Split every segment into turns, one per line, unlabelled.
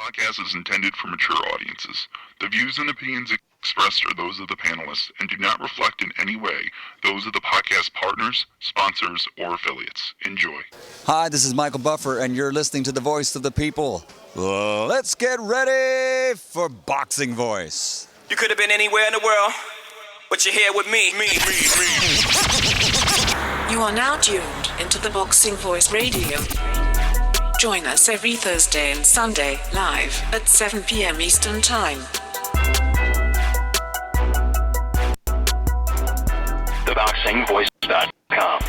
podcast is intended for mature audiences. The views and opinions expressed are those of the panelists and do not reflect in any way those of the podcast partners, sponsors, or affiliates. Enjoy.
Hi, this is Michael Buffer, and you're listening to the voice of the people. Let's get ready for Boxing Voice.
You could have been anywhere in the world, but you're here with me.
You are now tuned into the Boxing Voice Radio. Join us every Thursday and Sunday, live at 7 p.m. Eastern Time.
Thaboxingvoice.com.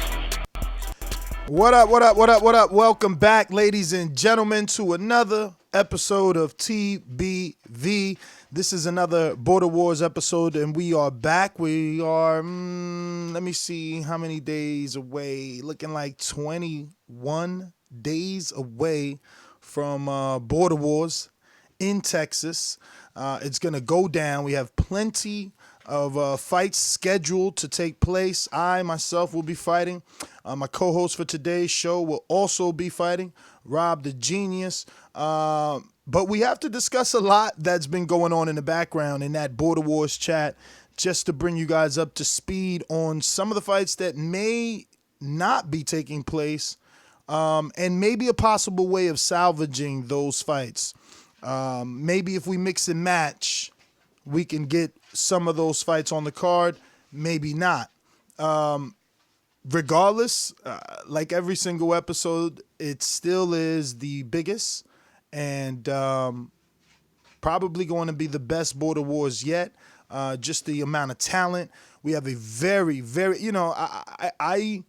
What up? Welcome back, ladies and gentlemen, to another episode of TBV. This is another Border Wars episode, and we are back. We are, let me see how many days away. Looking like 21 days away from Border Wars in Texas. It's going to go down. We have plenty of fights scheduled to take place. I, myself, will be fighting. My co-host for today's show will also be fighting, Rob the Genius. But we have to discuss a lot that's been going on in the background in that Border Wars chat, just to bring you guys up to speed on some of the fights that may not be taking place, and maybe a possible way of salvaging those fights. Maybe if we mix and match, we can get some of those fights on the card, maybe not. Regardless, like every single episode, it still is the biggest and probably going to be the best Border Wars yet. Just the amount of talent. We have a very, very, I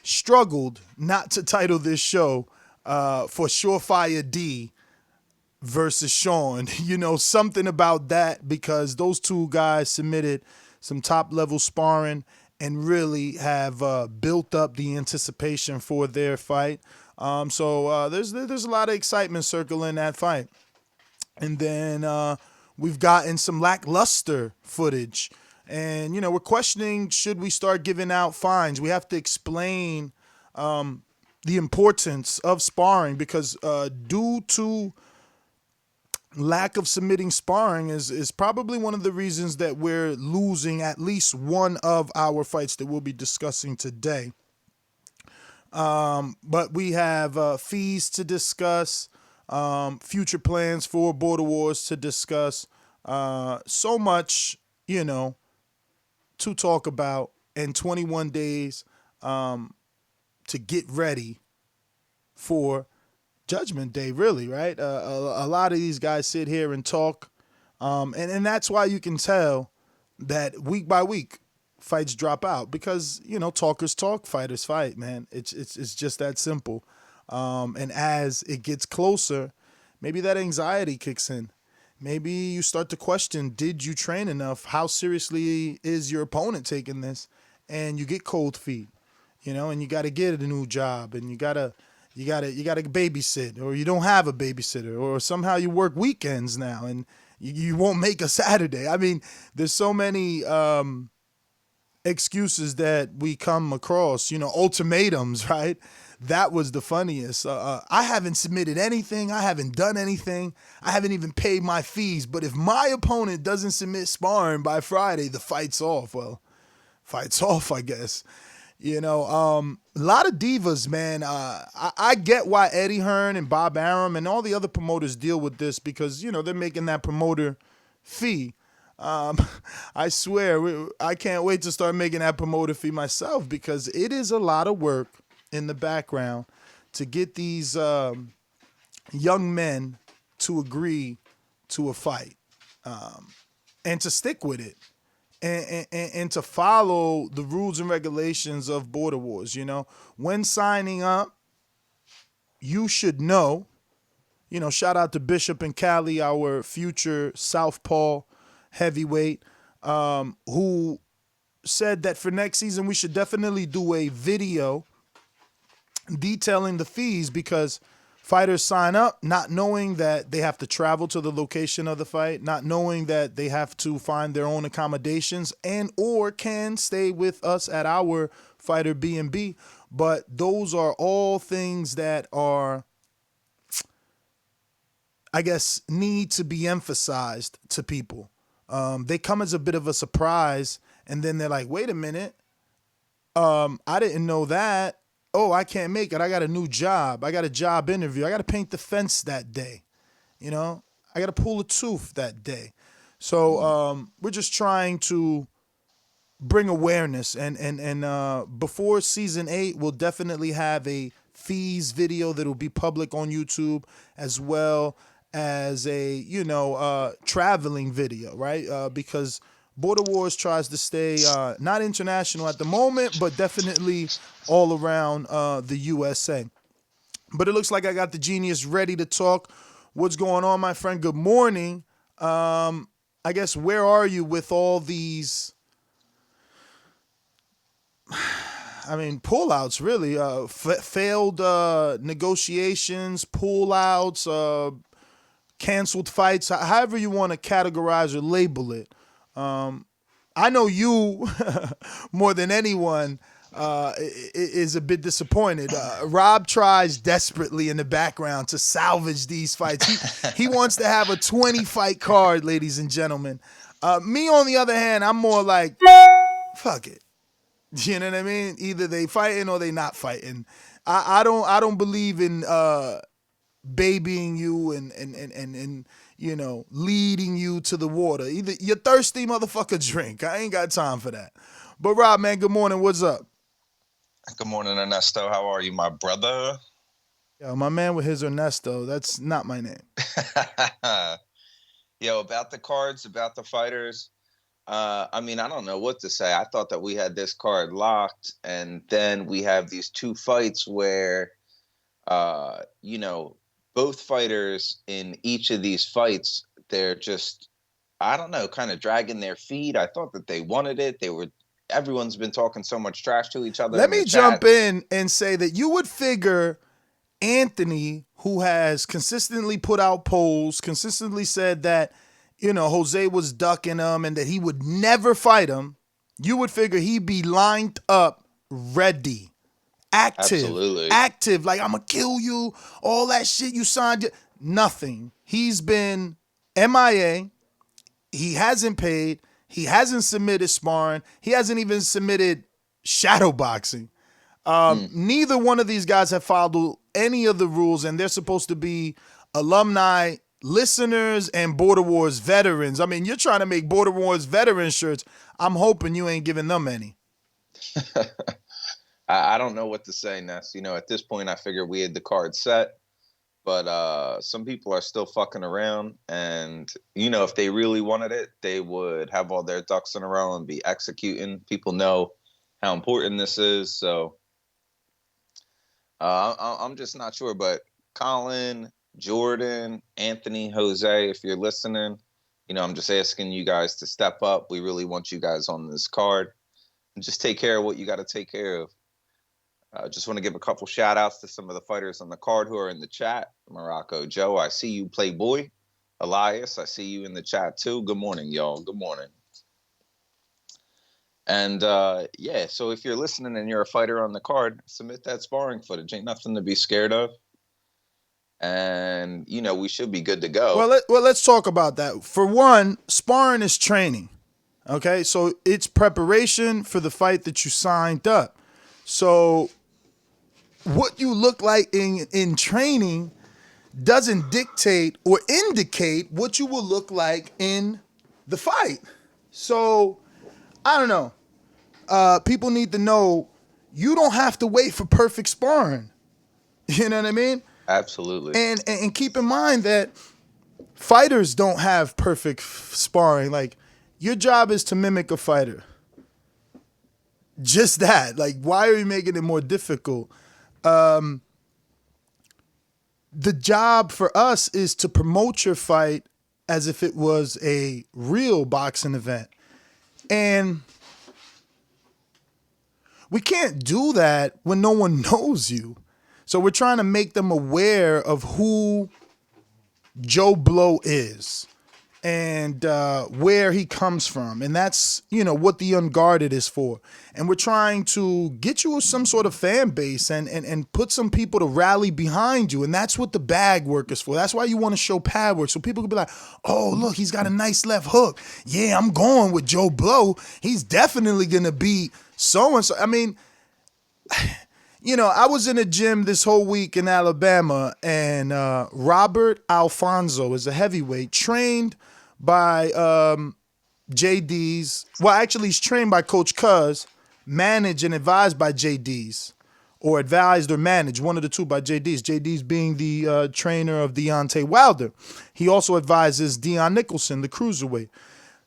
struggled not to title this show for SureFire D versus Shawn. Something about that, because those two guys submitted some top-level sparring and really have built up the anticipation for their fight. So there's a lot of excitement circling that fight. And then we've gotten some lackluster footage. And, we're questioning, should we start giving out fines? We have to explain the importance of sparring, because due to lack of submitting sparring is probably one of the reasons that we're losing at least one of our fights that we'll be discussing today. But we have fees to discuss, future plans for Border Wars to discuss, so much, to talk about, and 21 days to get ready for Judgment Day, really, right? A lot of these guys sit here and talk, and that's why you can tell that week by week fights drop out, because talkers talk, fighters fight, man. It's just that simple. And as it gets closer, maybe that anxiety kicks in. Maybe you start to question: did you train enough? How seriously is your opponent taking this? And you get cold feet, and you got to get a new job, and you gotta babysit, or you don't have a babysitter, or somehow you work weekends now and you won't make a Saturday. I mean, there's so many excuses that we come across, ultimatums, right? That was the funniest. I haven't submitted anything. I haven't done anything. I haven't even paid my fees. But if my opponent doesn't submit sparring by Friday, the fight's off. Well, fight's off, I guess. A lot of divas, man. I get why Eddie Hearn and Bob Arum and all the other promoters deal with this, because, they're making that promoter fee. I swear, I can't wait to start making that promoter fee myself, because it is a lot of work in the background to get these young men to agree to a fight, and to stick with it. And to follow the rules and regulations of Border Wars. When signing up, you should know, shout out to Bishop and Cali, our future Southpaw heavyweight, who said that for next season we should definitely do a video detailing the fees, because fighters sign up not knowing that they have to travel to the location of the fight, not knowing that they have to find their own accommodations, and or can stay with us at our fighter B&B. But those are all things that are I guess, need to be emphasized to people. They come as a bit of a surprise, and then they're like, wait a minute, I didn't know that. Oh, I can't make it. I got a new job. I got a job interview. I got to paint the fence that day. You know, I got to pull a tooth that day. So we're just trying to bring awareness. And before season 8, we'll definitely have a fees video that will be public on YouTube, as well as a, traveling video, right? Because Border Wars tries to stay not international at the moment, but definitely all around the USA. But it looks like I got the genius ready to talk. What's going on, my friend? Good morning. I guess, where are you with all these, pullouts, really? Failed negotiations, pullouts, canceled fights, however you want to categorize or label it. I know you, more than anyone, is a bit disappointed. Rob tries desperately in the background to salvage these fights. He wants to have a 20-fight card, ladies and gentlemen. Me, on the other hand, I'm more like, fuck it. You know what I mean? Either they fighting or they not fighting. I don't believe in babying you and leading you to the water. Either you're thirsty, motherfucker, drink. I ain't got time for that. But Rob, man, good morning. What's up?
Good morning, Ernesto. How are you, my brother?
Yo, my man with his Ernesto. That's not my name.
Yo, about the cards, about the fighters. I don't know what to say. I thought that we had this card locked, and then we have these 2 fights where, both fighters in each of these fights, they're just, I don't know, kind of dragging their feet. I thought that they wanted it. Everyone's been talking so much trash to each other.
Let me jump in and say that you would figure Anthony, who has consistently put out polls, consistently said that, Jose was ducking him and that he would never fight him, you would figure he'd be lined up, ready, active.
Absolutely.
Active, like, I'm going to kill you, all that shit you signed. Nothing. He's been MIA. He hasn't paid. He hasn't submitted sparring. He hasn't even submitted shadow boxing. Neither one of these guys have followed any of the rules, and they're supposed to be alumni, listeners, and Border Wars veterans. You're trying to make Border Wars veteran shirts. I'm hoping you ain't giving them any.
I don't know what to say, Ness. At this point, I figured we had the card set. But some people are still fucking around, and if they really wanted it, they would have all their ducks in a row and be executing. People know how important this is, so I'm just not sure. But Collin, Jordan, Anthony, Jose, if you're listening, I'm just asking you guys to step up. We really want you guys on this card, and just take care of what you got to take care of. Just want to give a couple shout outs to some of the fighters on the card who are in the chat. Morocco Joe, I see you, Playboy. Elias, I see you in the chat too. Good morning, y'all. Good morning. And so if you're listening and you're a fighter on the card, submit that sparring footage. Ain't nothing to be scared of. And, we should be good to go.
Well, let's talk about that. For one, sparring is training. Okay, so it's preparation for the fight that you signed up. So what you look like in training doesn't dictate or indicate what you will look like in the fight. So, I don't know. People need to know you don't have to wait for perfect sparring. You know what I mean?
Absolutely.
And keep in mind that fighters don't have perfect sparring. Like, your job is to mimic a fighter. Just that. Like, why are you making it more difficult? The job for us is to promote your fight as if it was a real boxing event. And we can't do that when no one knows you. So we're trying to make them aware of who Joe Blow is. and where he comes from. And that's, what the Unguarded is for. And we're trying to get you some sort of fan base and put some people to rally behind you. And that's what the bag work is for. That's why you want to show pad work. So people can be like, oh, look, he's got a nice left hook. Yeah, I'm going with Joe Blow. He's definitely going to beat so-and-so. I mean, I was in a gym this whole week in Alabama, and Robert Alfonso is a heavyweight trained by JD's. Well, actually, he's trained by Coach Cuz, managed and advised by JD's, or advised or managed, one of the two by JD's. JD's being the trainer of Deontay Wilder. He also advises Dion Nicholson, the cruiserweight.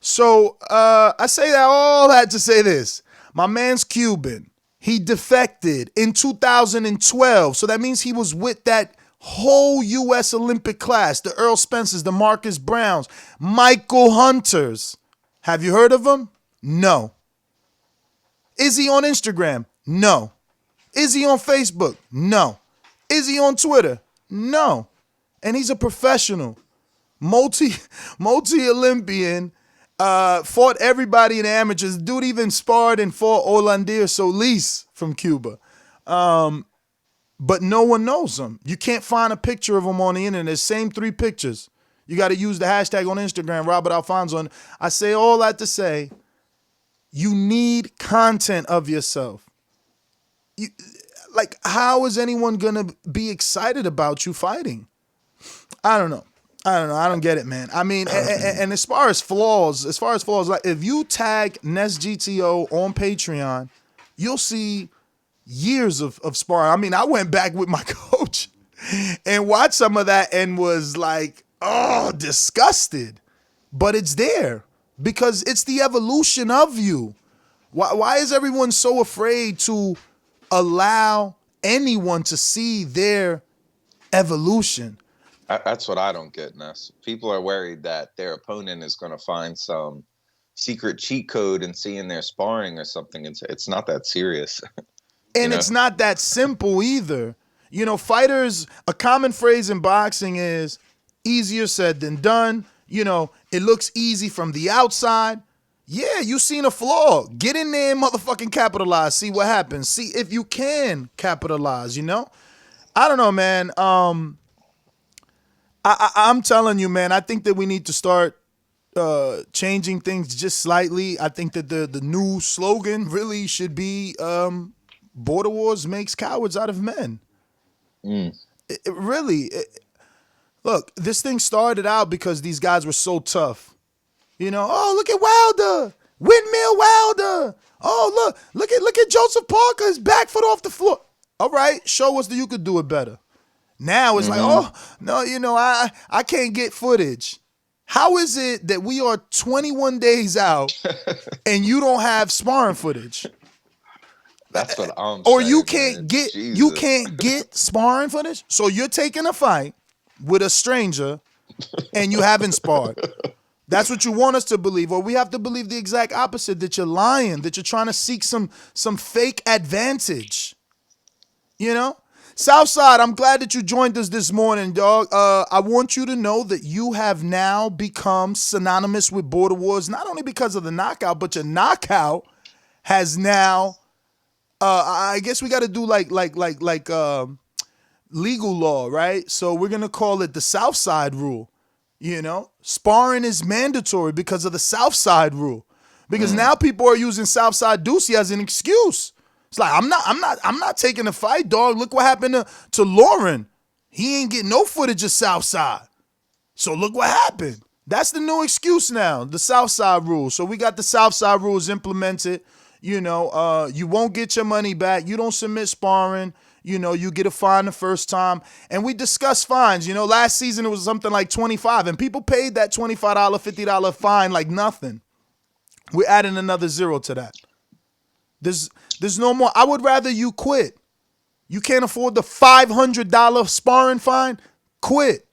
So I say all that to say this. My man's Cuban. He defected in 2012. So that means he was with that whole U.S. Olympic class, the Earl Spencers, the Marcus Browns, Michael Hunters. Have you heard of him? No. Is he on Instagram? No. Is he on Facebook? No. Is he on Twitter? No. And he's a professional, multi-Olympian, fought everybody in amateurs. Dude even sparred and fought Olandir Solis from Cuba. But no one knows him. You can't find a picture of him on the internet. Same 3 pictures. You got to use the hashtag on Instagram, Robert Alfonso. And I say all that to say, you need content of yourself. How is anyone going to be excited about you fighting? I don't know. I don't get it, man. I mean, and as far as flaws, like if you tag NestGTO on Patreon, you'll see years of sparring. I mean, I went back with my coach and watched some of that and was like, oh, disgusted. But it's there because it's the evolution of you. Why is everyone so afraid to allow anyone to see their evolution?
That's what I don't get, Ness. People are worried that their opponent is going to find some secret cheat code and see in their sparring or something. It's not that serious.
And it's not that simple either. Fighters, a common phrase in boxing is easier said than done. It looks easy from the outside. Yeah, you seen a flaw. Get in there and motherfucking capitalize. See what happens. See if you can capitalize, I don't know, man. I'm telling you, man, I think that we need to start changing things just slightly. I think that the new slogan really should be Border Wars makes cowards out of men. Look, this thing started out because these guys were so tough. Oh, look at Wilder. Windmill Wilder. Oh, look at Joseph Parker. His back foot off the floor. All right, show us that you could do it better. Now it's like, oh, no, I can't get footage. How is it that we are 21 days out and you don't have sparring footage?
That's what I'm
or
saying.
You can't get sparring footage? So you're taking a fight with a stranger and you haven't sparred. That's what you want us to believe. Or we have to believe the exact opposite, that you're lying, that you're trying to seek some fake advantage. Southside, I'm glad that you joined us this morning, dog. I want you to know that you have now become synonymous with Border Wars, not only because of the knockout, but your knockout has now, I guess we got to do like legal law, right? So we're going to call it the Southside rule. Sparring is mandatory because of the Southside rule. Because now people are using Southside Ducey as an excuse. It's like, I'm not taking a fight, dog. Look what happened to Lauren. He ain't getting no footage of Southside. So look what happened. That's the new excuse now, the Southside rule. So we got the Southside rules implemented. You won't get your money back. You don't submit sparring. You get a fine the first time. And we discussed fines. Last season it was something like $25, and people paid that $25, $50 fine like nothing. We're adding another 0 to that. There's no more. I would rather you quit. You can't afford the $500 sparring fine? Quit.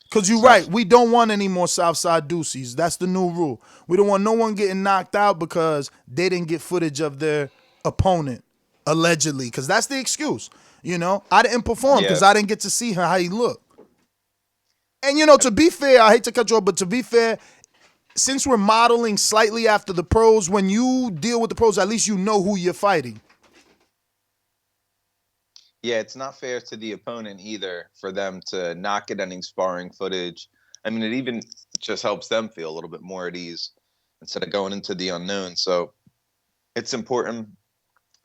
Because you're right. We don't want any more Southside Duceys. That's the new rule. We don't want no one getting knocked out because they didn't get footage of their opponent, allegedly. Because that's the excuse. I didn't perform because I didn't get to see how he looked. And, to be fair, I hate to cut you off, but to be fair, since we're modeling slightly after the pros, when you deal with the pros, at least you know who you're fighting.
Yeah, it's not fair to the opponent either for them to not get any sparring footage. I mean, it even just helps them feel a little bit more at ease instead of going into the unknown. So it's important.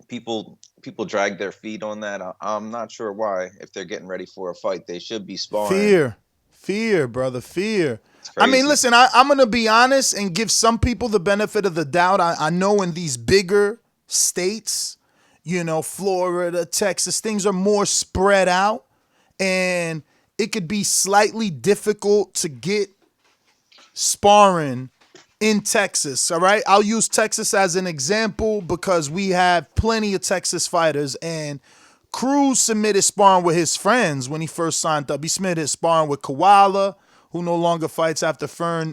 People drag their feet on that. I'm not sure why. If they're getting ready for a fight, they should be sparring.
Fear, brother, fear.
It's
I mean,
crazy.
listen, I'm going to be honest and give some people the benefit of the doubt. I know in these bigger states, Florida, Texas, things are more spread out, and it could be slightly difficult to get sparring in Texas. All right. I'll use Texas as an example because we have plenty of Texas fighters, and Cruz submitted sparring with his friends when he first signed up. He submitted sparring with Koala, who no longer fights after Fern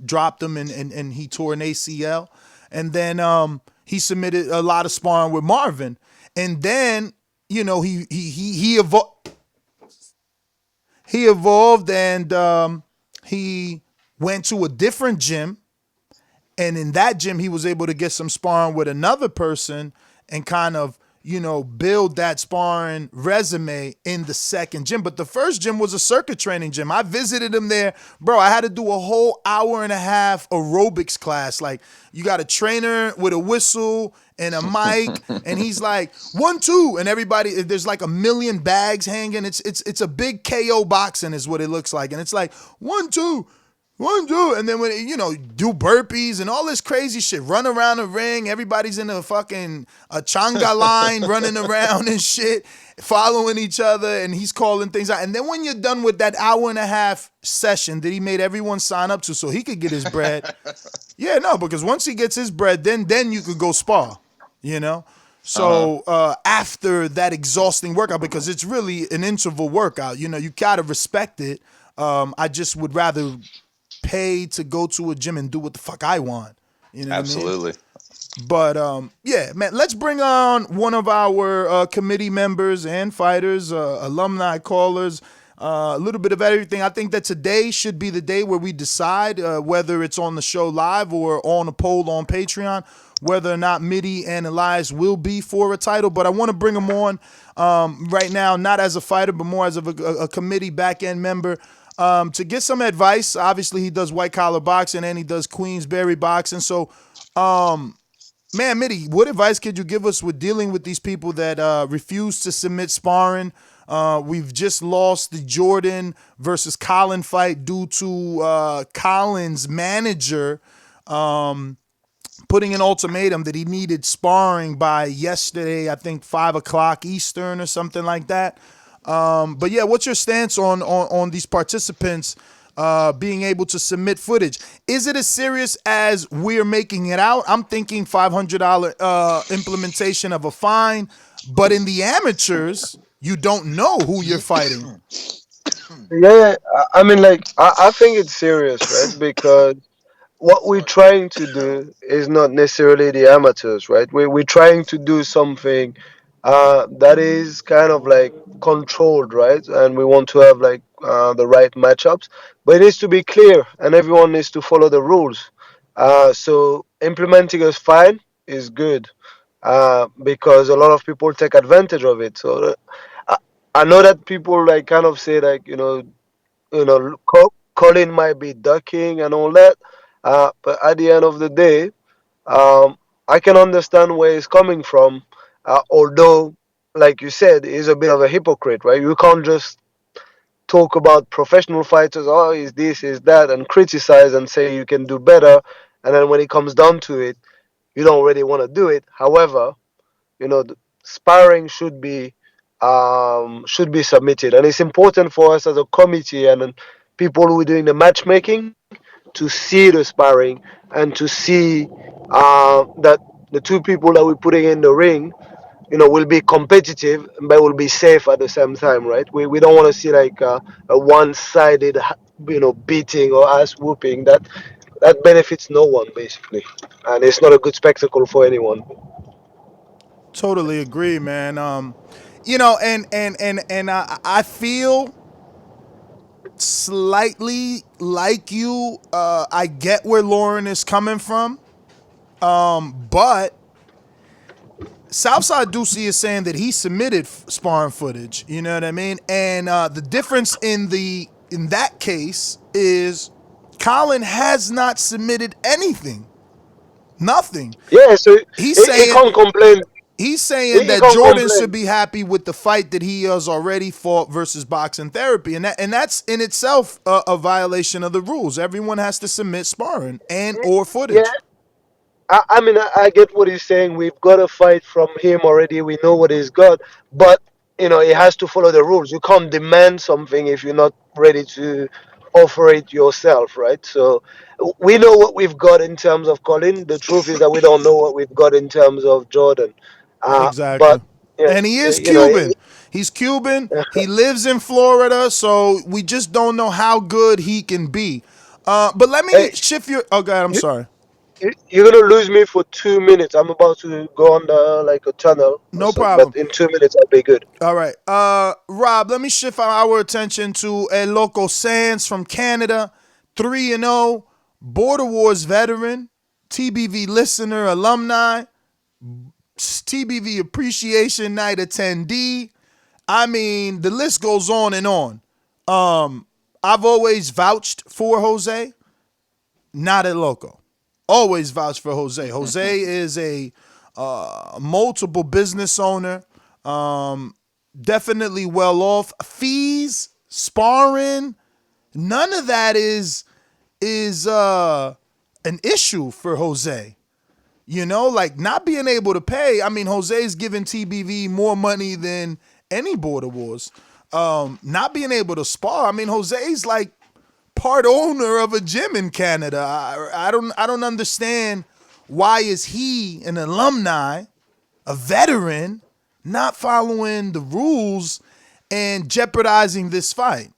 dropped him and he tore an ACL. And then he submitted a lot of sparring with Marvin. And then, he evolved and he went to a different gym. And in that gym, he was able to get some sparring with another person and kind of, build that sparring resume in the second gym. But the first gym was a circuit training gym. I visited him there. Bro, I had to do a whole hour and a half aerobics class. Like, you got a trainer with a whistle and a mic, and he's like, 1, 2, and everybody, there's like a million bags hanging. It's a big KO boxing is what it looks like. And it's like, 1, 2, 1, 2, and then when do burpees and all this crazy shit, run around the ring, everybody's in a fucking changa line running around and shit, following each other, and he's calling things out. And then when you're done with that hour and a half session that he made everyone sign up to so he could get his bread, yeah, no, because once he gets his bread, then you could go spar, So after that exhausting workout, because it's really an interval workout, you gotta respect it. I just would rather pay to go to a gym and do what the fuck I want. You know
Absolutely.
what I mean? But yeah, man, let's bring on one of our committee members and fighters, alumni callers, a little bit of everything. I think that today should be the day where we decide whether it's on the show live or on a poll on Patreon, whether or not Mide and Elias will be for a title. But I want to bring him on right now, not as a fighter, but more as a committee back-end member. To get some advice. Obviously, he does white collar boxing and he does Queensberry boxing. So, man, Mide, what advice could you give us with dealing with these people that refuse to submit sparring? We've just lost the Jordan versus Collin fight due to Collin's manager putting an ultimatum that he needed sparring by yesterday, I think 5 o'clock Eastern or something like that. But yeah, what's your stance on these participants being able to submit footage? Is it as serious as we're making it out? I'm thinking $500 implementation of a fine, but in the amateurs, you don't know who you're fighting.
Yeah, I mean, like, I think it's serious, right? Because what we're trying to do is not necessarily the amateurs, right? We're trying to do something that is kind of like controlled, right? And we want to have like the right matchups, but it needs to be clear, and everyone needs to follow the rules. So implementing a fine is good because a lot of people take advantage of it. So I, I know that people like kind of say like Collin might be ducking and all that, but at the end of the day, I can understand where he's coming from. Although, like you said, he's a bit of a hypocrite, right? You can't just talk about professional fighters, oh, is this, is that, and criticize and say you can do better, and then when it comes down to it, you don't really want to do it. However, the sparring should be submitted, and it's important for us as a committee and then people who are doing the matchmaking to see the sparring and to see that the two people that we're putting in the ring, will be competitive but will be safe at the same time, right? We don't want to see like a one-sided, beating or ass whooping that benefits no one basically, and it's not a good spectacle for anyone.
Totally agree, man. And I feel slightly like you. I get where Lauren is coming from, but Southside Ducey is saying that he submitted sparring footage. You know what I mean? And the difference in that case is Collin has not submitted anything, nothing.
Yeah, so
He's
he
saying
can't complain.
He's saying
He
that
can't
Jordan should
complain.
be happy with the fight that he has already fought versus boxing therapy, and that's in itself a violation of the rules. Everyone has to submit sparring and or
Yeah,
footage.
I mean, I get what he's saying. We've got a fight from him already. We know what he's got, but he has to follow the rules. You can't demand something if you're not ready to offer it yourself, right? So we know what we've got in terms of Colin. The truth is that we don't know what we've got in terms of Jordan. But
Exactly.
yeah,
And he is
you know,
Cuban. He's Cuban. He lives in Florida, so we just don't know how good he can be. But let me
hey,
shift your. Oh God, I'm
you,
sorry.
you're gonna lose me for 2 minutes. I'm about to go on like a tunnel or
No
something, but
problem.
in 2 minutes I'll be good.
All right. Rob, let me shift our attention to El Loco Sands from Canada, 3-0, Border Wars veteran, TBV listener, alumni, TBV Appreciation Night attendee. I mean, the list goes on and on. I've always vouched for Jose, not El Loco. Always vouched for Jose. Jose is a multiple business owner. Definitely well off. Fees, sparring, none of that is an issue for Jose. Like not being able to pay. I mean, Jose's giving TBV more money than any Border Wars. Not being able to spar. I mean, Jose's like part owner of a gym in Canada. I don't understand why is he an alumni, a veteran, not following the rules and jeopardizing this fight.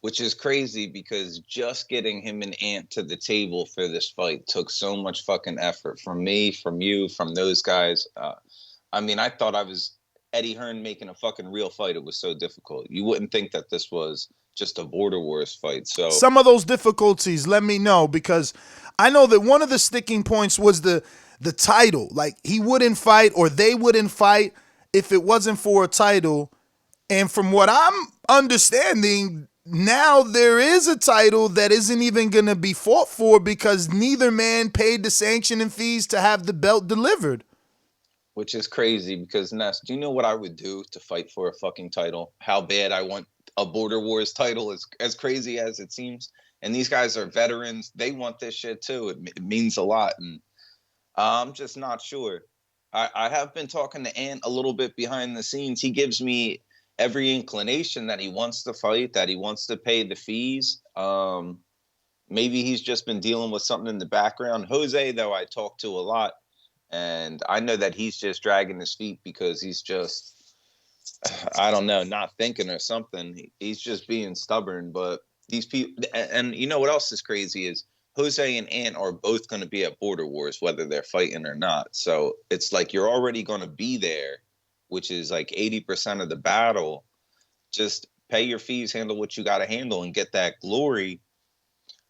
Which is crazy because just getting him and Ant to the table for this fight took so much fucking effort from me, from you, from those guys. I mean, I thought I was Eddie Hearn making a fucking real fight. It was so difficult. You wouldn't think that this was just a Border Wars fight. So
Some of those difficulties, let me know, because I know that one of the sticking points was the title. Like he wouldn't fight or they wouldn't fight if it wasn't for a title. And from what I'm understanding, now there is a title that isn't even going to be fought for because neither man paid the sanctioning fees to have the belt delivered.
which is crazy because Ness, do you know what I would do to fight for a fucking title? How bad I want a Border Wars title, as crazy as it seems. And these guys are veterans. They want this shit too. It means a lot. And I'm just not sure. I have been talking to Ant a little bit behind the scenes. He gives me every inclination that he wants to fight, that he wants to pay the fees. Maybe he's just been dealing with something in the background. Jose, though, I talk to a lot. And I know that he's just dragging his feet because he's just, I don't know, not thinking or something. He's just being stubborn. But these people, and you know what else is crazy is Jose and Ant are both going to be at Border Wars, whether they're fighting or not. So it's like you're already going to be there, which is like 80% of the battle. Just pay your fees, handle what you got to handle, and get that glory.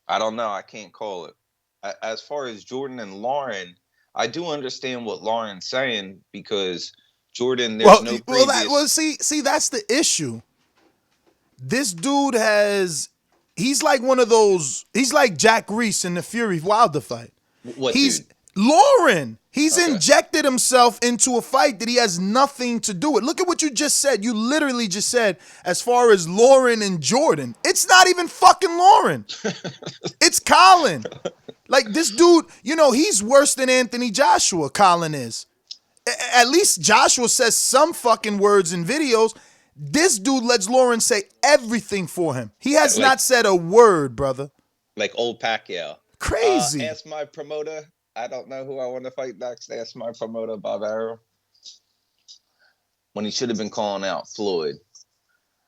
I don't know. I can't call it. As far as Jordan and Lauren, I do understand what Lauren's saying because Jordan, there's no previous.
See, that's the issue. This dude he's like one of those. He's like Jack Reese in the Fury Wilder fight.
What
He's
dude?
Lauren. He's
Okay.
injected himself into a fight that he has nothing to do with. Look at what you just said. You literally just said, as far as Lauren and Jordan, it's not even fucking Lauren. It's Collin. Like this dude, he's worse than Anthony Joshua, Collin is. At least Joshua says some fucking words in videos. This dude lets Lauren say everything for him. He has not said a word, brother.
Like old Pacquiao.
Crazy.
Ask my promoter. I don't know who I want to fight next. Ask my promoter, Bob Arrow. When he should have been calling out Floyd.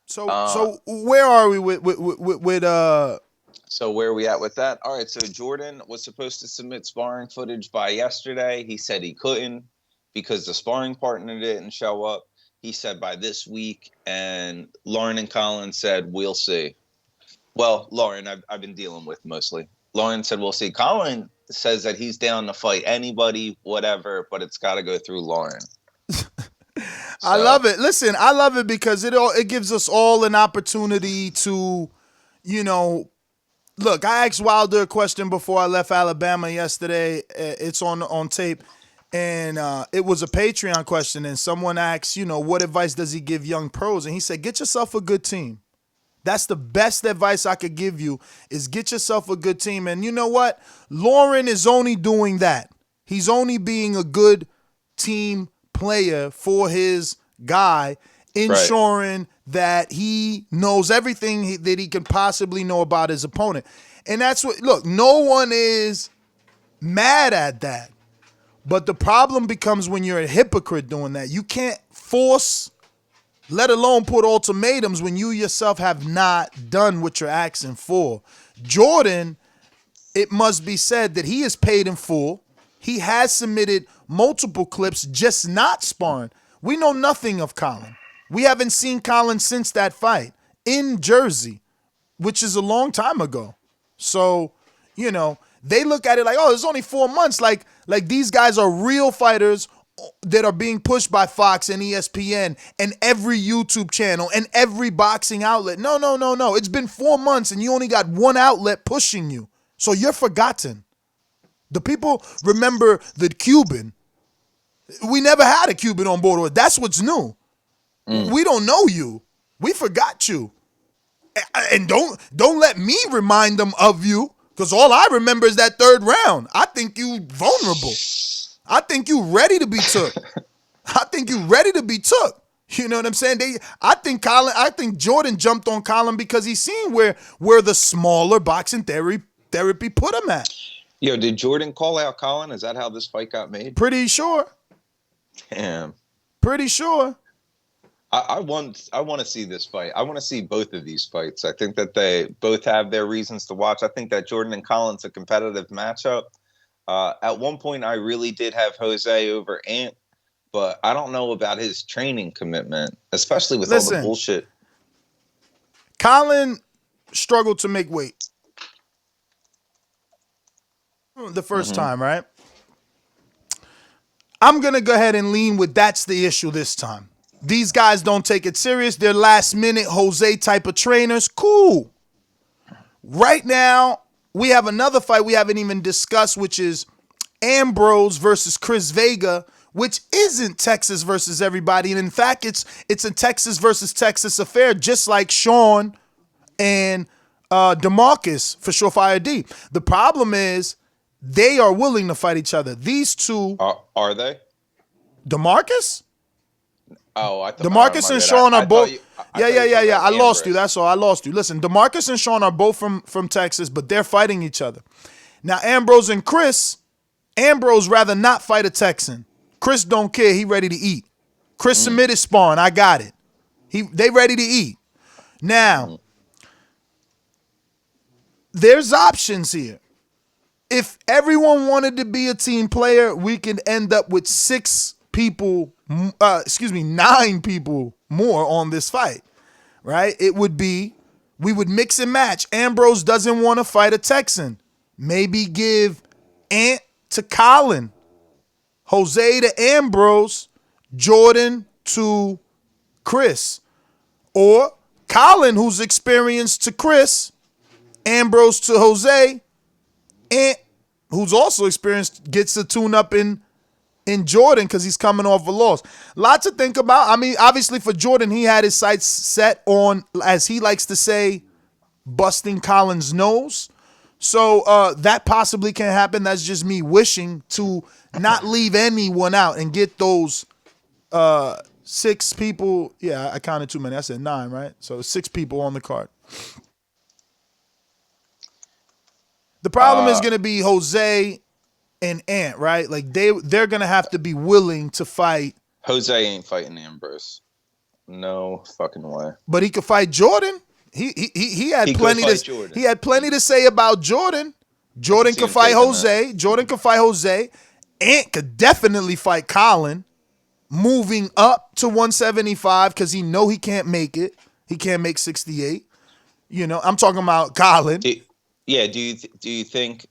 So where are we with
So where are we at with that? All right, so Jordan was supposed to submit sparring footage by yesterday. He said he couldn't because the sparring partner didn't show up. He said by this week, and Lauren and Collin said, we'll see. Well, Lauren, I've been dealing with mostly. Lauren said we'll see. Collin says that he's down to fight anybody, whatever, but it's got to go through Lauren.
I love it. Listen, I love it because it gives us all an opportunity to, look. I asked Wilder a question before I left Alabama yesterday. It's on tape, and it was a Patreon question. And someone asked, what advice does he give young pros? And he said, get yourself a good team. That's the best advice I could give you is get yourself a good team. And you know what? Lauren is only doing that. He's only being a good team player for his guy, ensuring that he knows everything that he can possibly know about his opponent. And that's what, look, no one is mad at that. But the problem becomes when you're a hypocrite doing that. You can't force, let alone put ultimatums when you yourself have not done what you're asking for. Jordan, it must be said that he is paid in full. He has submitted multiple clips, just not sparring. We know nothing of Collin. We haven't seen Collin since that fight in Jersey, which is a long time ago. So, they look at it like, oh, it's only 4 months. Like these guys are real fighters that are being pushed by Fox and ESPN and every YouTube channel and every boxing outlet. No. It's been 4 months and you only got one outlet pushing you. So you're forgotten. The people remember the Cuban. We never had a Cuban on board. That's what's new. We don't know you. We forgot you. And don't let me remind them of you, because all I remember is that third round. I think you vulnerable. I think you ready to be took. You know what I'm saying? I think Jordan jumped on Collin because he's seen where the smaller boxing therapy put him at.
Yo, did Jordan call out Collin? Is that how this fight got made?
Pretty sure.
Damn.
Pretty sure.
I want to see this fight. I want to see both of these fights. I think that they both have their reasons to watch. I think that Jordan and Collin's a competitive matchup. At one point, I really did have Jose over Ant, but I don't know about his training commitment, especially with all the bullshit.
Collin struggled to make weight the first time, right? I'm going to go ahead and lean with that's the issue this time. These guys don't take it serious. They're last minute Jose type of trainers. Cool. Right now, we have another fight we haven't even discussed, which is Ambrose versus Chris Vega, which isn't Texas versus everybody. And in fact, it's a Texas versus Texas affair, just like Shawn and DeMarcus for SureFire D. The problem is they are willing to fight each other. These two...
Are they?
DeMarcus?
Oh, I thought
DeMarcus and Shawn are both. Yeah. I lost you. That's all. I lost you. Listen, DeMarcus and Shawn are both from Texas, but they're fighting each other. Now, Ambrose and Chris, Ambrose rather not fight a Texan. Chris don't care. He ready to eat. Chris submitted sparring. I got it. They ready to eat. Now, there's options here. If everyone wanted to be a team player, we could end up with 9 people more on this fight, right? We would mix and match. Ambrose doesn't want to fight a Texan. Maybe give Ant to Collin, Jose to Ambrose, Jordan to Chris. Or Collin, who's experienced, to Chris, Ambrose to Jose, Ant, who's also experienced, gets a tune-up in Jordan because he's coming off a loss. Lot to think about. I mean, obviously for Jordan, he had his sights set on, as he likes to say, busting Collin's nose. So that possibly can happen. That's just me wishing to not leave anyone out and get those 6 people. Yeah, I counted too many. I said 9, right? So 6 people on the card. The problem is going to be Jose and Ant, right? Like they're going to have to be willing to fight.
Jose ain't fighting Ambrose. No fucking way.
But he could fight Jordan. He had plenty to say about Jordan. Jordan could fight Jose. Jordan could fight Jose. Ant could definitely fight Collin, moving up to 175 because he can't make it. He can't make 68. I'm talking about Collin.
Do, yeah. Do you think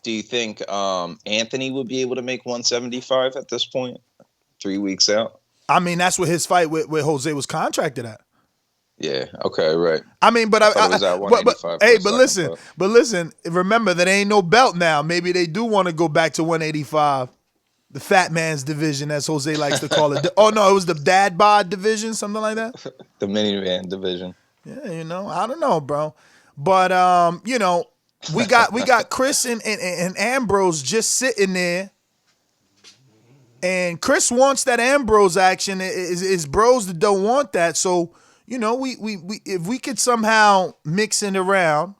Anthony would be able to make 175 at this point? 3 weeks out.
I mean, that's what his fight with Jose was contracted at.
Yeah. Okay. Right.
I mean, but
I thought it was at 185.
hey,
for a second,
but listen. Remember that ain't no belt now. Maybe they do want to go back to 185, the fat man's division, as Jose likes to call it. Oh no, it was the dad bod division, something like that.
the minivan division.
Yeah, I don't know, bro. But we got Chris and Ambrose just sitting there. And Chris wants that Ambrose action. Is bros that don't want that. So, we if we could somehow mix it around,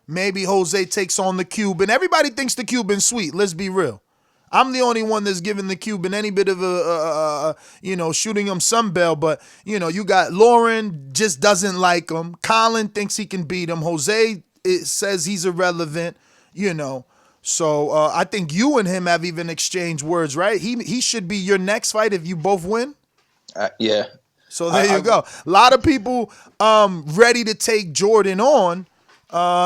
maybe Jose takes on the Cuban. Everybody thinks the Cuban's sweet. Let's be real. I'm the only one that's giving the Cuban any bit of shooting him some bell. But, you got Lauren just doesn't like him. Collin thinks he can beat him. Jose says he's irrelevant, So I think you and him have even exchanged words, right? He should be your next fight if you both win.
Yeah.
So there you go. A lot of people ready to take Jordan on.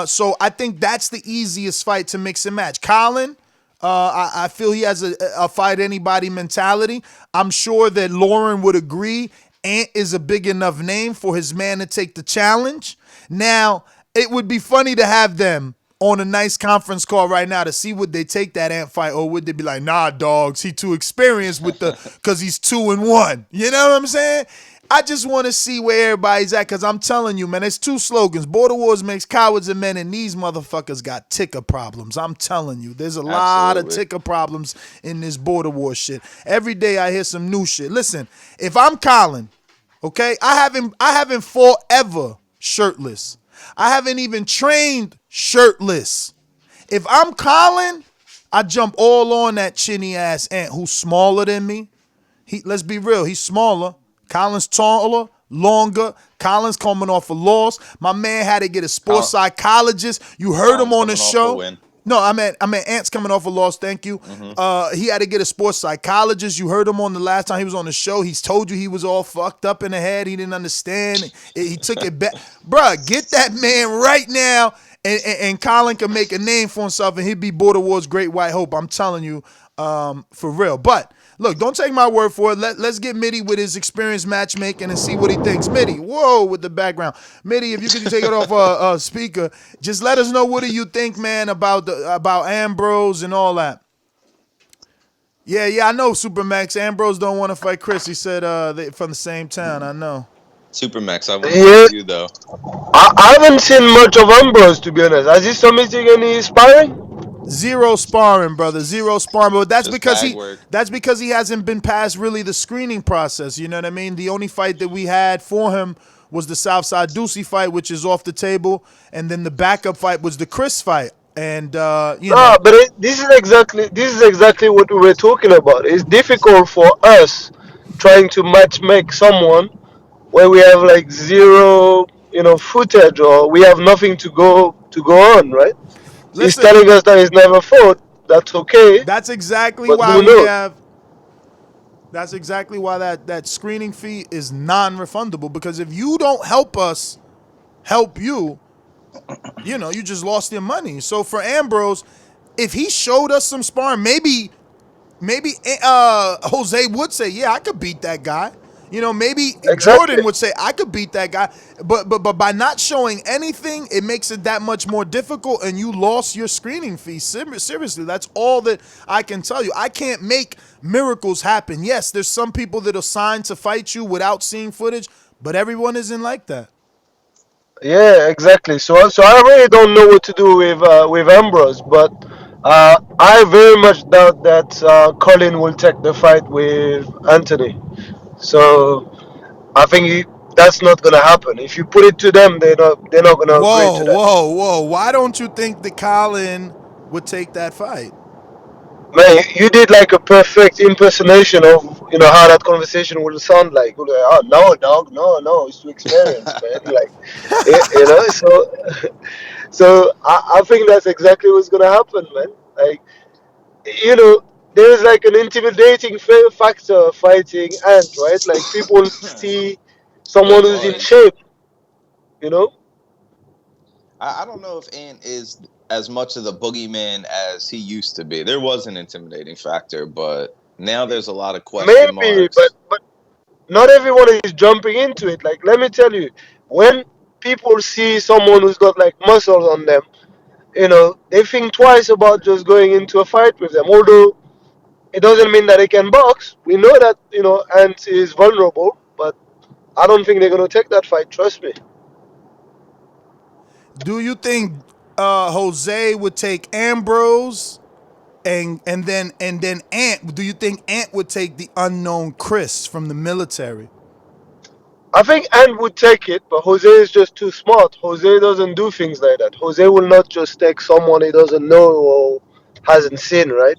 So I think that's the easiest fight to mix and match. Collin, I feel he has a fight anybody mentality. I'm sure that Lauren would agree. Ant is a big enough name for his man to take the challenge. Now, it would be funny to have them on a nice conference call right now to see would they take that Ant fight, or would they be like, nah, dogs, he too experienced because he's 2-1. You know what I'm saying? I just want to see where everybody's at, because I'm telling you, man, there's two slogans. Border Wars makes cowards of men, and these motherfuckers got ticker problems. I'm telling you, there's a lot of ticker problems in this Border War shit. Every day I hear some new shit. Listen, if I'm Collin, okay, I haven't fought ever shirtless. I haven't even trained shirtless. If I'm Collin, I jump all on that chinny ass Ant who's smaller than me. Let's be real, he's smaller. Collin's taller, longer. Collin's coming off a loss. My man had to get a sports psychologist. You heard him on the show. No, I mean Ant's coming off a loss. Thank you. Mm-hmm. He had to get a sports psychologist. You heard him on the last time he was on the show. He's told you he was all fucked up in the head. He didn't understand. He took it back. Bruh, get that man right now, and Collin can make a name for himself, and he'd be Border Wars' great white hope. I'm telling you, for real. But look, don't take my word for it. Let's get Mide with his experience matchmaking and see what he thinks. Mide, whoa, with the background. Mide, if you could take it off speaker, just let us know, what do you think, man, about Ambrose and all that. Yeah, I know, Supermax. Ambrose don't want to fight Chris. He said they from the same town. I know.
Supermax, I want to fight you, though.
I haven't seen much of Ambrose, to be honest. Has he submitting any sparring?
Zero sparring, brother. Zero sparring. But that's
Just
because he hasn't been past really the screening process. You know what I mean? The only fight that we had for him was the Southside Ducey fight, which is off the table, and then the backup fight was the Chris fight. And
But this is exactly what we were talking about. It's difficult for us trying to match make someone where we have like zero, footage, or we have nothing to go on, right? He's telling us that he's never fought. That's okay.
That's exactly why That's exactly why that screening fee is non-refundable, because if you don't help us help you, you just lost your money. So for Ambrose, if he showed us some sparring, maybe Jose would say, yeah, I could beat that guy. Maybe Jordan would say, I could beat that guy. But by not showing anything, it makes it that much more difficult, and you lost your screening fee. Seriously, that's all that I can tell you. I can't make miracles happen. Yes, there's some people that are signed to fight you without seeing footage, but everyone isn't like that.
Yeah, exactly. So I really don't know what to do with Ambrose, but I very much doubt that Collin will take the fight with Anthony. So I think that's not gonna happen. If you put it to them, they're not gonna agree to that.
Whoa! Why don't you think that Collin would take that fight?
Man, you did like a perfect impersonation of how that conversation would sound like. You're like, oh no, dog, no, it's too experienced, man. Like, so I think that's exactly what's gonna happen, man. Like, there's like an intimidating factor fighting Ant, right? Like, people see someone who's in shape,
I don't know if Ant is as much of the boogeyman as he used to be. There was an intimidating factor, but now there's a lot of question
Maybe, but
marks.
but not everyone is jumping into it. Like, let me tell you, when people see someone who's got like muscles on them, they think twice about just going into a fight with them. Although it doesn't mean that they can box. We know that Ant is vulnerable, but I don't think they're gonna take that fight. Trust me.
Do you think Jose would take Ambrose and then Ant? Do you think Ant would take the unknown Chris from the military?
I think Ant would take it, but Jose is just too smart. Jose doesn't do things like that. Jose will not just take someone he doesn't know or hasn't seen, right?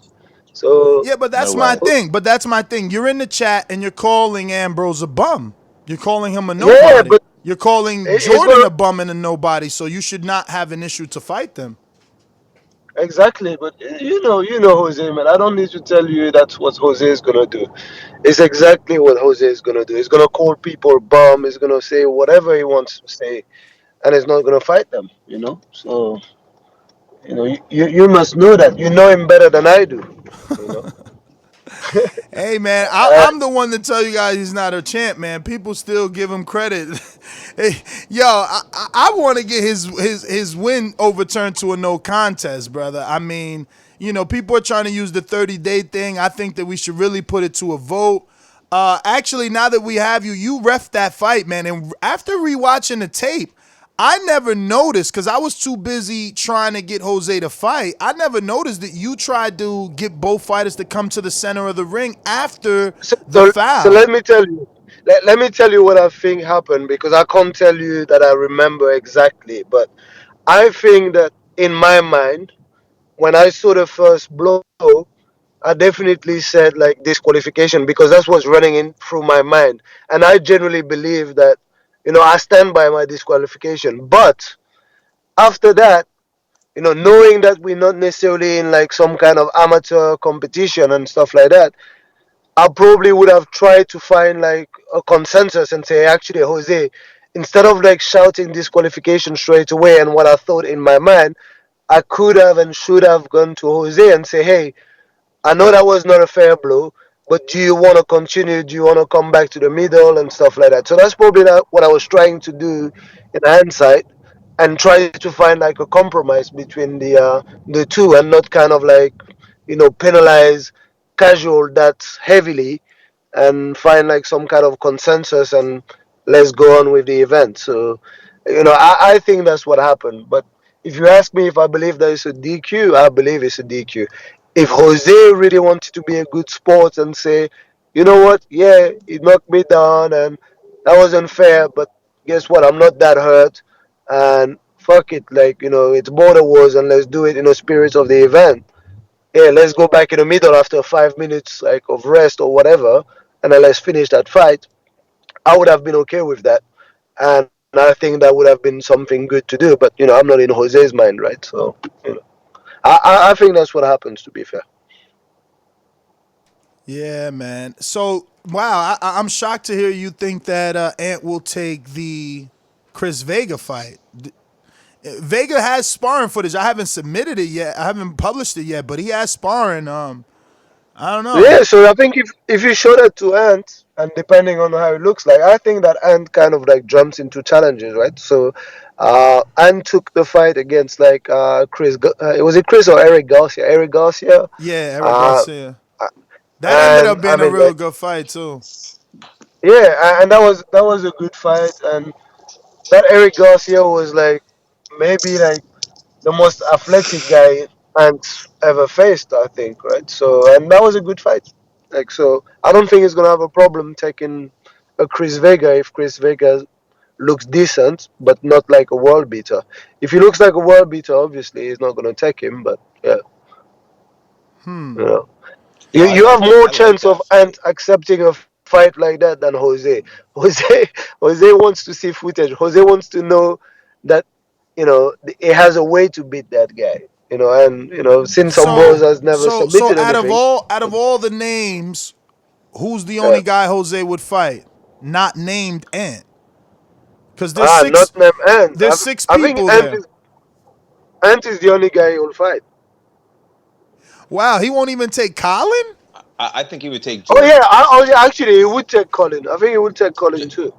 So,
Yeah, but
No
that's my
way.
thing. But that's my thing. You're in the chat and you're calling Ambrose a bum. You're calling him a
yeah,
nobody.
but
You're calling
it's
Jordan
gonna
a bum and a nobody. So you should not have an issue to fight them.
exactly. But you know Jose, man. I don't need to tell you that's what Jose is gonna do. It's exactly what Jose is gonna do. He's gonna call people bum. He's gonna say whatever he wants to say, and he's not gonna fight them. So you must know that. You know him better than I do. You know.
Hey man,
Uh,
I'm the one to tell you guys he's not a champ, man. People still give him credit. Hey, yo, I want to get his win overturned to a no contest, brother. I mean, people are trying to use the 30-day thing. I think that we should really put it to a vote. Actually, now that we have you, you ref that fight, man. And after rewatching the tape, I never noticed because I was too busy trying to get Jose to fight. I never noticed that you tried to get both fighters to come to the center of the ring after
so,
the
so
foul.
let me tell you. Let me tell you what I think happened because I can't tell you that I remember exactly, but I think that in my mind, when I saw the first blow, I definitely said like disqualification because that's what's running in through my mind. And I generally believe that, I stand by my disqualification. But after that, knowing that we're not necessarily in like some kind of amateur competition and stuff like that, I probably would have tried to find like a consensus and say, actually, Jose, instead of like shouting disqualification straight away and what I thought in my mind, I could have and should have gone to Jose and say, hey, I know that was not a fair blow, but do you want to continue? Do you want to come back to the middle and stuff like that? So that's probably not what I was trying to do in hindsight, and try to find like a compromise between the two, and not kind of like penalize casual that heavily, and find like some kind of consensus and let's go on with the event. So, I think that's what happened. But if you ask me if I believe that it's a DQ, I believe it's a DQ. If Jose really wanted to be a good sport and say, you know what, yeah, he knocked me down and that was unfair, but guess what, I'm not that hurt, and fuck it, like, it's border wars and let's do it in the spirit of the event. Yeah, let's go back in the middle after 5 minutes like of rest or whatever, and then let's finish that fight. I would have been okay with that, and I think that would have been something good to do. But I'm not in Jose's mind, right? So I think that's what happens. To be fair,
Yeah, man. So, wow, I'm shocked to hear you think that Ant will take the Chris Vega fight. Vega has sparring footage. I haven't submitted it yet. I haven't published it yet, but he has sparring. I don't know.
yeah. So I think if you show that to Ant, and depending on how it looks like, I think that Ant kind of like jumps into challenges, right? So Ant took the fight against like Chris. Was it Chris or Eric Garcia? Eric Garcia.
Yeah, Eric
Uh,
Garcia. That ended
and
up
I
being a
mean,
real
like,
good fight too.
yeah, and that was a good fight, and that Eric Garcia was like maybe like the most athletic guy Ant ever faced, I think, right? So, and that was a good fight. Like, so I don't think he's gonna have a problem taking a Chris Vega if Chris Vega looks decent, but not like a world beater. If he looks like a world beater, obviously he's not gonna take him. But yeah, you know,
Yo,
you
I
you have
like
more
I like
chance
that
of
fight.
Ant accepting a fight like that than Jose. Jose wants to see footage. Jose wants to know that it has a way to beat that guy. And since Ambrose
So,
has never
so
submitted
out of
anything,
all the names, who's the
uh,
only guy Jose would fight? Not named Ant. Because there's six
not named Ant.
there's six
I think
people
Ant
there.
is. Ant is the only guy he will fight.
Wow, he won't even take Collin?
I think he would take
Oh
Jordan.
yeah, yeah, actually, he would take Collin. I think he would take Collin
J-
too.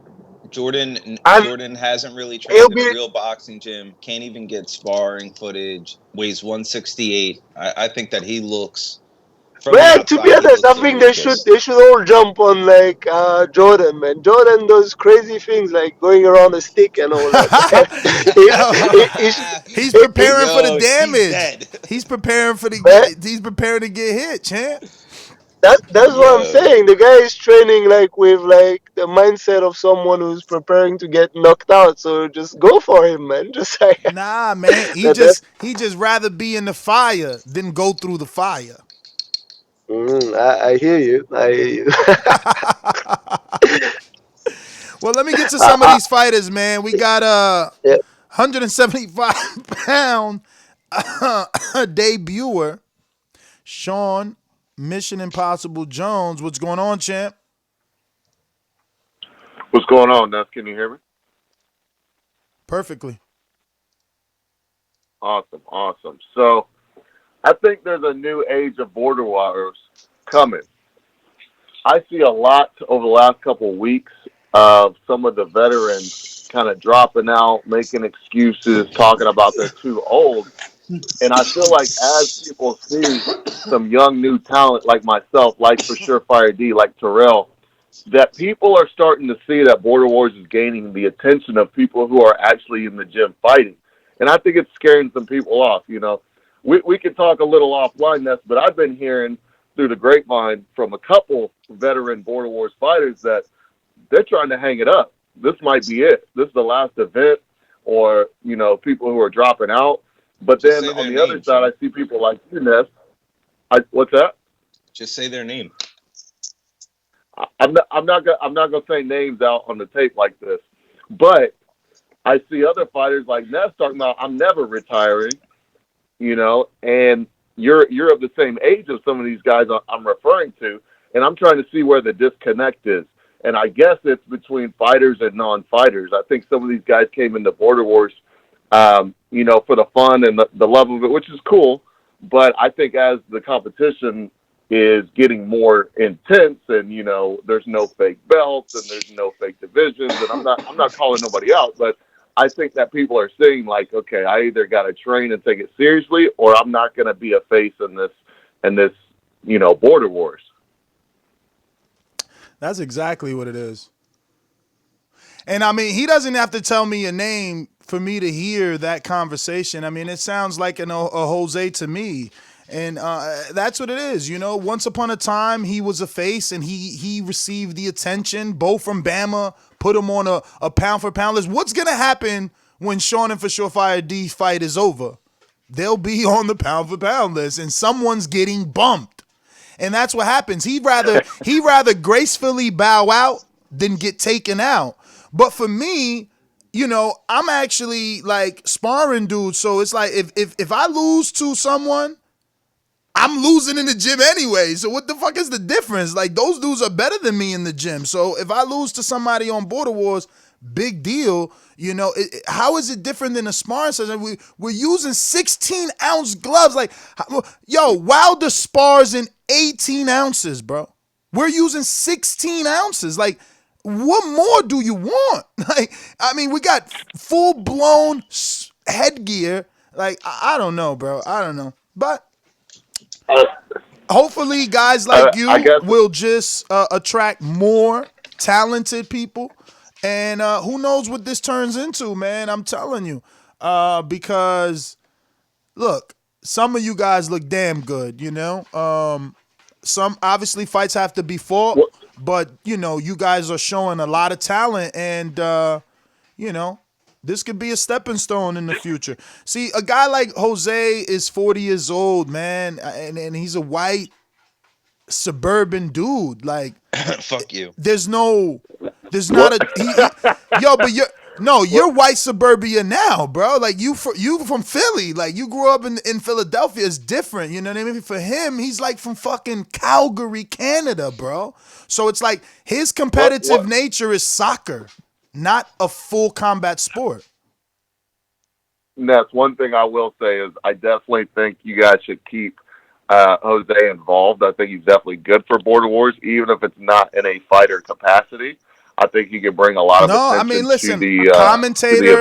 Jordan
And
hasn't really
he'll
trained in a
be
real boxing gym. Can't even get sparring footage. Weighs 168. I think that he looks from the
man. To be
outside. He
honest, I
looks
think they should
ludicrous.
they should all jump on like Jordan, man. Jordan does crazy things like going around a stick and all that. Man.
He's
He,
preparing for the
Yo, he's
damage.
dead.
He's preparing for
man,
he's preparing to get hit, champ.
that's what I'm
Yo,
saying. The guy is training like with like the mindset of someone who's preparing to get knocked out. So just go for him, man. Just like
Nah, man.
that.
He just rather be in the fire than go through the fire.
I hear you. I hear you.
Well, let me get to
I,
some of these fighters, man. We got
yeah.
175-pound debuter, Shawn Mission Impossible Jones. What's going on, champ?
What's going on, Nuff? Can you hear me?
Perfectly.
Awesome. So, I think there's a new age of border wars coming. I see a lot over the last couple of weeks of some of the veterans kind of dropping out, making excuses, talking about they're too old. And I feel like as people see some young new talent like myself, like for SureFire D, like Rell, that people are starting to see that Border Wars is gaining the attention of people who are actually in the gym fighting. And I think it's scaring some people off, you know. We can talk a little offline, Ness, but I've been hearing through the grapevine from a couple veteran Border Wars fighters that they're trying to hang it up. This might be it. This is the last event, or, you know, people who are dropping out. But
just
then
say
on
their
the other
name,
side,
champ.
I see people like you, Ness. What's that?
Just say their name.
I'm not gonna say names out on the tape like this, but I see other fighters like Ness talking about I'm never retiring, you know, and you're of the same age of some of these guys I'm referring to, and I'm trying to see where the disconnect is. And I guess it's between fighters and non-fighters. I think some of these guys came into Border Wars, you know, for the fun and the love of it, which is cool. But I think as the competition is getting more intense, and you know, there's no fake belts and there's no fake divisions, and I'm not calling nobody out, but I think that people are seeing like, okay, I either got to train and take it seriously, or I'm not going to be a face in this, you know, Border Wars.
That's exactly what it is. And I mean, he doesn't have to tell me a name for me to hear that conversation. I mean, it sounds like a Jose to me. And that's what it is. You know, once upon a time, he was a face and he received the attention. Bo from Bama put him on a pound for pound list. What's going to happen when Shawn and for SureFire D fight is over? They'll be on the pound for pound list and someone's getting bumped. And that's what happens. He'd rather gracefully bow out than get taken out. But for me, you know, I'm actually like sparring dude. So it's like if I lose to someone, I'm losing in the gym anyway. So what the fuck is the difference? Like, those dudes are better than me in the gym. So if I lose to somebody on Border Wars, big deal. You know, how is it different than a sparring session? We're using 16-ounce gloves. Like, yo, Wilder spars in 18 ounces, bro. We're using 16 ounces. Like, what more do you want? Like, I mean, we got full-blown headgear. Like, I don't know, bro. I don't know. But hopefully guys like you will just attract more talented people. And who knows what this turns into, man. I'm telling you. Because, look, some of you guys look damn good, you know. Some, obviously, fights have to be fought. But, you know, you guys are showing a lot of talent. And, you know, this could be a stepping stone in the future. See, a guy like Jose is 40 years old, man, and he's a white suburban dude. Like,
Fuck you.
there's not but you're white suburbia now, bro. Like, you from Philly. Like, you grew up in Philadelphia. It's different, you know what I mean? For him, he's like from fucking Calgary, Canada, bro. So it's like his competitive nature is soccer, not a full combat sport.
Ness, one thing I will say is I definitely think you guys should keep Jose involved. I think he's definitely good for Border Wars, even if it's not in a fighter capacity. I think he can bring a lot of
No, I
attention
mean, listen,
to the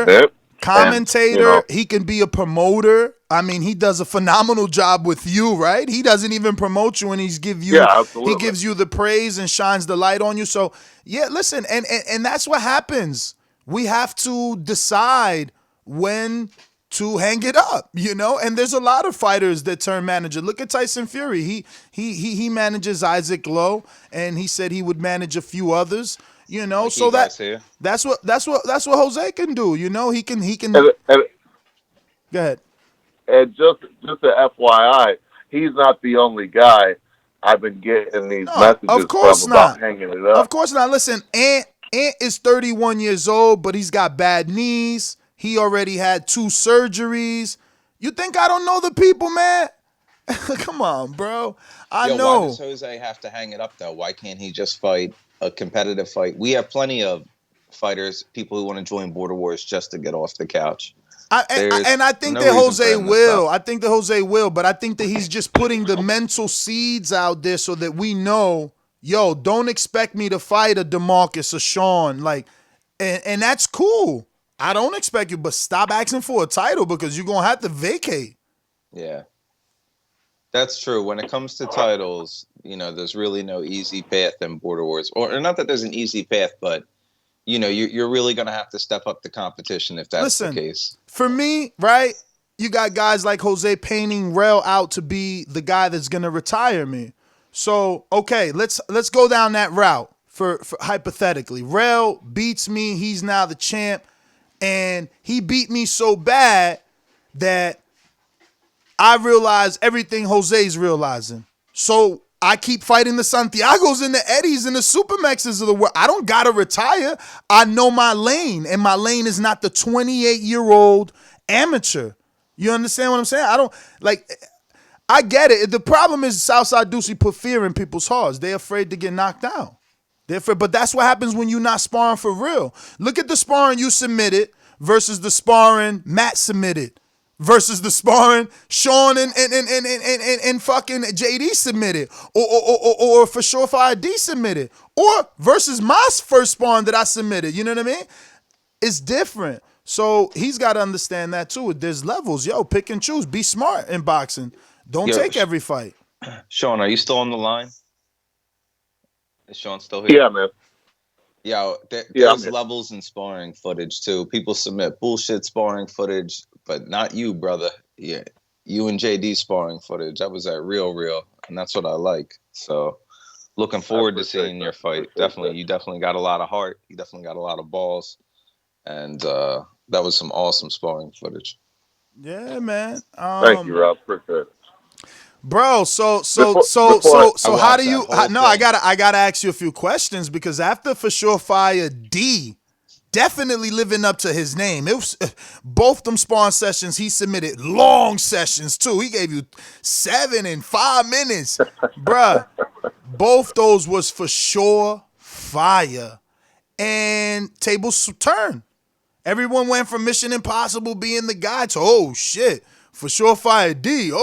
event. And,
he can be a promoter. I mean, he does a phenomenal job with you, right? He doesn't even promote you, and he
absolutely.
gives you the praise and shines the light on you. So yeah, listen, and that's what happens. We have to decide when to hang it up, And there's a lot of fighters that turn manager. Look at Tyson Fury. He manages Isaac Lowe, and he said he would manage a few others.
Like
So that's what Jose can do. He can.
And,
Go ahead.
and just an FYI, he's not the only guy I've been getting these messages from about hanging it up.
Of course not. Listen, Ant is 31 years old, but he's got bad knees. He already had 2 surgeries. You think I don't know the people, man? Come on, bro. I know.
Why does Jose have to hang it up, though? Why can't he just fight a competitive fight? We have plenty of fighters, people who want to join Border Wars just to get off the couch.
I think that Jose will. I think that Jose will, but I think that he's just putting the mental seeds out there so that we know, don't expect me to fight a DeMarcus or Shawn. And that's cool. I don't expect you, but stop asking for a title because you're going to have to vacate.
Yeah. That's true. When it comes to titles, there's really no easy path in Border Wars. Or not that there's an easy path, but, you're really going to have to step up the competition if that's the case.
For me, right, you got guys like Jose painting Rell out to be the guy that's going to retire me. So, okay, let's go down that route for hypothetically. Rell beats me. He's now the champ. And he beat me so bad that I realize everything Jose's realizing. So I keep fighting the Santiagos and the Eddies and the Supermaxes of the world. I don't got to retire. I know my lane, and my lane is not the 28-year-old amateur. You understand what I'm saying? I get it. The problem is Southside Ducey put fear in people's hearts. They're afraid to get knocked down. But that's what happens when you're not sparring for real. Look at the sparring you submitted versus the sparring Matt submitted versus the sparring Shawn and fucking JD submitted or for SureFire D submitted or versus my first sparring that I submitted. You know what I mean? It's different. So he's got to understand that too. There's levels. Pick and choose. Be smart in boxing. Don't take every fight.
Shawn, are you still on the line? Is Shawn still here?
Yeah, man.
There's levels in sparring footage too. People submit bullshit sparring footage, but not you, brother. Yeah, you and JD sparring footage. That was that real, and that's what I like. So, looking forward to seeing your fight. Definitely, you definitely got a lot of heart. You definitely got a lot of balls, and that was some awesome sparring footage.
Yeah, man.
Thank you, Rob. Appreciate it.
Bro, so how do you? I gotta ask you a few questions because after for SureFire D, definitely living up to his name. It was both them sparring sessions. He submitted long sessions too. He gave you 7 and 5 minutes, bruh. Both those was for SureFire, and tables turn. Everyone went from Mission Impossible being the guy to shit. For SureFire D,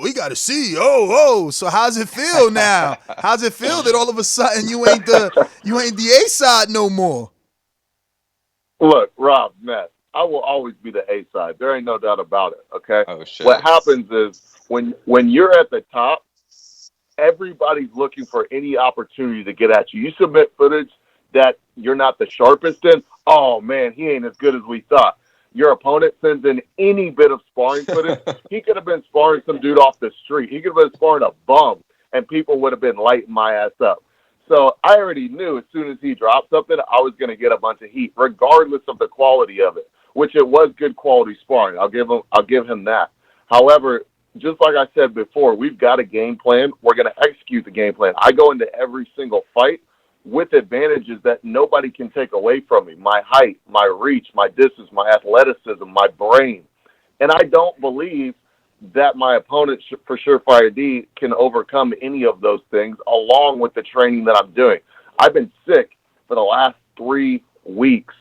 we got to see. So how's it feel now? How's it feel that all of a sudden you ain't the A side no more?
Look, Rob, Matt, I will always be the A side. There ain't no doubt about it. Okay.
Oh shit.
What happens is when you're at the top, everybody's looking for any opportunity to get at you. You submit footage that you're not the sharpest in. Oh man, he ain't as good as we thought. Your opponent sends in any bit of sparring footage. He could have been sparring some dude off the street. He could have been sparring a bum, and people would have been lighting my ass up. So I already knew as soon as he dropped something, I was going to get a bunch of heat, regardless of the quality of it, which it was good quality sparring. I'll give him that. However, just like I said before, we've got a game plan. We're going to execute the game plan. I go into every single fight with advantages that nobody can take away from me. My height, my reach, my distance, my athleticism, my brain. And I don't believe that my opponent for SureFire D can overcome any of those things along with the training that I'm doing. I've been sick for the last 3 weeks.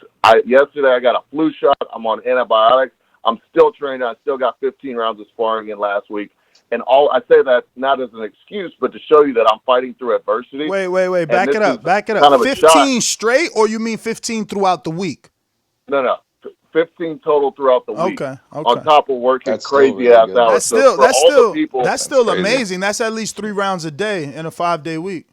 Yesterday I got a flu shot. I'm on antibiotics. I'm still training. I still got 15 rounds of sparring in last week. And I say that not as an excuse, but to show you that I'm fighting through adversity.
Wait. Back it up.
Kind of a
15
shot.
straight, or you mean 15 throughout the week?
No. 15 total throughout the week.
Okay.
On top of working
That's still really
crazy-ass
good.
hours.
That's still
crazy.
amazing. That's at least 3 rounds a day in a 5-day week.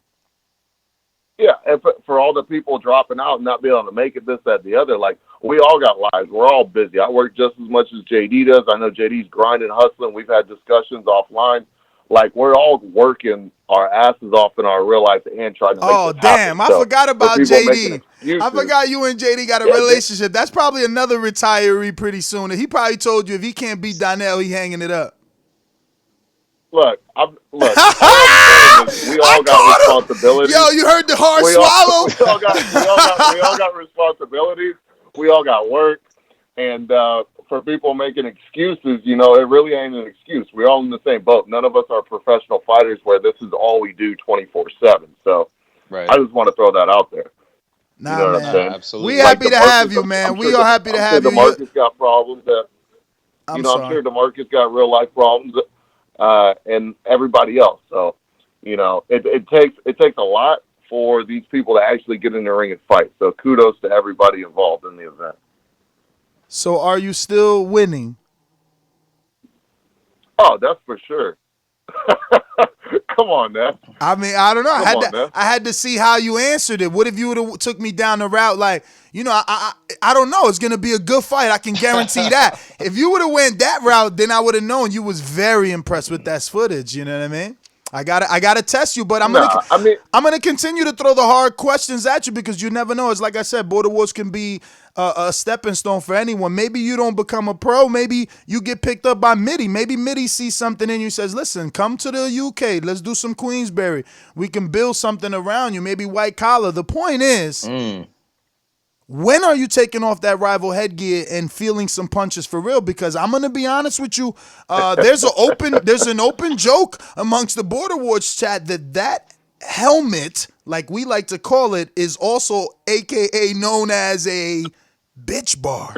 Yeah, and for all the people dropping out and not being able to make it, this, that, the other, like, we all got lives. We're all busy. I work just as much as JD does. I know JD's grinding, hustling. We've had discussions offline. Like, we're all working our asses off in our real life and trying to make this happen.
I forgot about JD.
Excuses,
I forgot you and JD got a relationship. That's probably another retiree pretty soon. He probably told you if he can't beat Donel, he hanging it up.
Look, all I'm saying is we all got responsibilities.
Yo, you heard the hard swallow?
We all got responsibilities. We all got work. And for people making excuses, you know, it really ain't an excuse. We're all in the same boat. None of us are professional fighters where this is all we do 24/7. So
Right.
I just want to throw that out there.
Nah,
you know
man.
what I'm saying?
Absolutely.
We happy to have you, man. We are happy to have you.
DeMarcus got problems that, I'm sure DeMarcus got real life problems, and everybody else. So, you know, it takes a lot for these people to actually get in the ring and fight. So kudos to everybody involved in the event.
So are you still winning?
Oh, that's for sure. Come on, man.
I mean, I don't know.
Man.
I had to see how you answered it. What if you would have took me down the route like, you know, I don't know. It's gonna be a good fight. I can guarantee that. If you would have went that route, then I would have known you was very impressed with that footage. You know what I mean? I gotta test you, but I'm gonna continue to throw the hard questions at you because you never know. It's like I said, Border Wars can be a stepping stone for anyone. Maybe you don't become a pro. Maybe you get picked up by Mide. Maybe Mide sees something in you, says, "Listen, come to the UK. Let's do some Queensberry. We can build something around you. Maybe white collar." The point is. When are you taking off that rival headgear and feeling some punches for real? Because I'm gonna be honest with you, there's an open joke amongst the Border Wars chat that helmet, like we like to call it, is also AKA known as a bitch bar.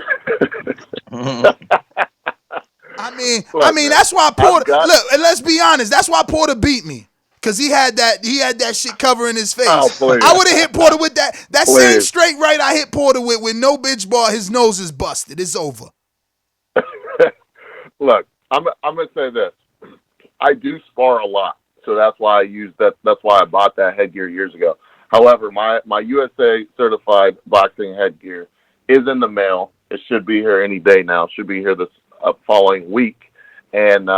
I mean, that's why Porter. Look, and let's be honest, that's why Porter beat me. Cause he had that shit covering his face.
Oh,
I would have hit Porter with that same straight right I hit Porter with no bitch bar. His nose is busted. It's over.
Look, I'm gonna say this. I do spar a lot, so that's why I use that. That's why I bought that headgear years ago. However, my USA certified boxing headgear is in the mail. It should be here any day now. It should be here this following week, and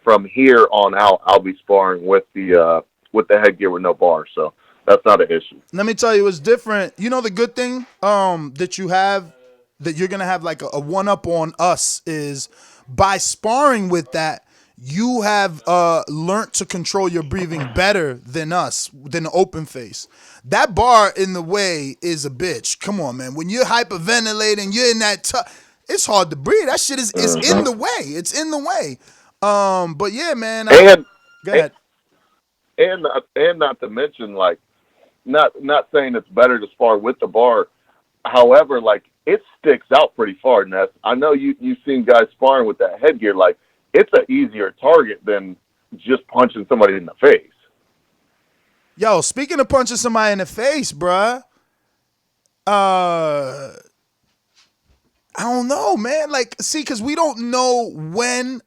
from here on out, I'll be sparring with the headgear with no bar, so that's not an issue.
Let me tell you, it's different. You know the good thing that you have, that you're gonna have like a one-up on us is by sparring with that, you have learned to control your breathing better than us, than the open face. That bar in the way is a bitch. Come on, man. When you're hyperventilating, you're in that it's hard to breathe. That shit is in the way. It's in the way. But yeah, man.
Go
ahead.
And not to mention, like, not saying it's better to spar with the bar. However, like, it sticks out pretty far, Ness. I know you've seen guys sparring with that headgear. Like, it's an easier target than just punching somebody in the face.
Yo, speaking of punching somebody in the face, bruh. I don't know, man. Like, see, because we don't know when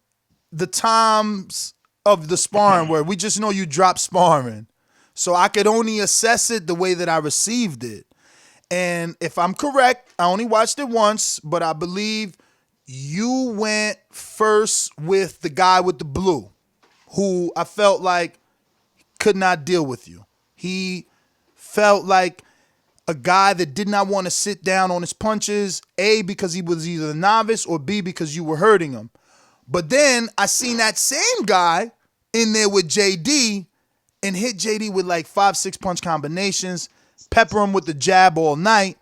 the times of the sparring were. We just know you dropped sparring. So I could only assess it the way that I received it. And if I'm correct, I only watched it once, but I believe you went first with the guy with the blue, who I felt like could not deal with you. He felt like a guy that did not want to sit down on his punches, A, because he was either a novice, or B, because you were hurting him. But then I seen that same guy in there with JD and hit JD with like 5-6 punch combinations, pepper him with the jab all night.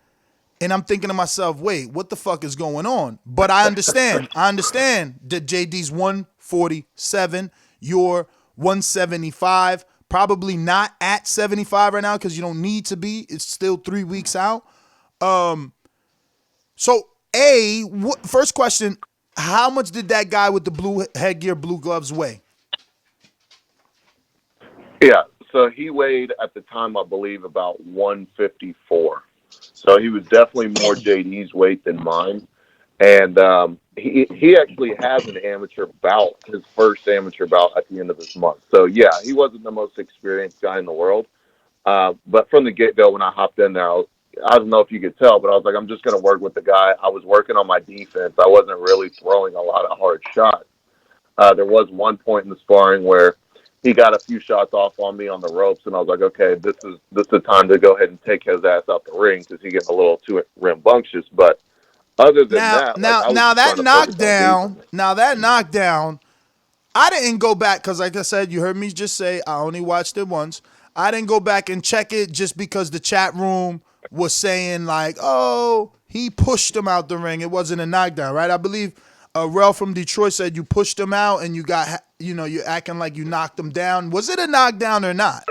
And I'm thinking to myself, wait, what the fuck is going on? But I understand. I understand that JD's 147, you're 175, probably not at 75 right now because you don't need to be. It's still 3 weeks out. So, first question, How much did that guy with the blue headgear, blue gloves weigh?
Yeah, so he weighed at the time, I believe, about 154. So he was definitely more JD's weight than mine. And he actually has an amateur bout, his first amateur bout at the end of this month. So yeah, he wasn't the most experienced guy in the world. But from the get go, when I hopped in there, I don't know if you could tell, but I was like, I'm just going to work with the guy. I was working on my defense. I wasn't really throwing a lot of hard shots. There was one point in the sparring where he got a few shots off on me on the ropes, and I was like, okay, this is the time to go ahead and take his ass out the ring because he gets a little too rambunctious. But other than
Now,
that, like
now,
I was
now
just
that
trying to focus on
knockdown.
defense.
Now that knockdown. I didn't go back because, like I said, you heard me just say I only watched it once. I didn't go back and check it just because the chat room was saying like, "Oh, he pushed him out the ring. It wasn't a knockdown, right?" I believe Rell from Detroit said you pushed him out and you got, you're acting like you knocked him down. Was it a knockdown or not?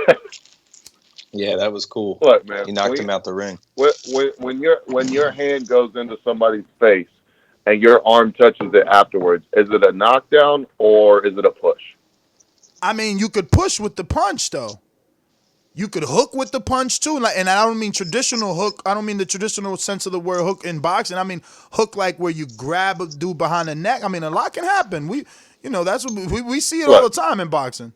Yeah, that was cool.
Look, man,
He knocked him out the ring.
when your hand goes into somebody's face and your arm touches it afterwards, is it a knockdown or is it a push?
I mean, you could push with the punch though. You could hook with the punch too, like, and I don't mean traditional hook. I don't mean the traditional sense of the word hook in boxing. I mean hook like where you grab a dude behind the neck. I mean, a lot can happen. That's what we see it all the
Look,
time in boxing.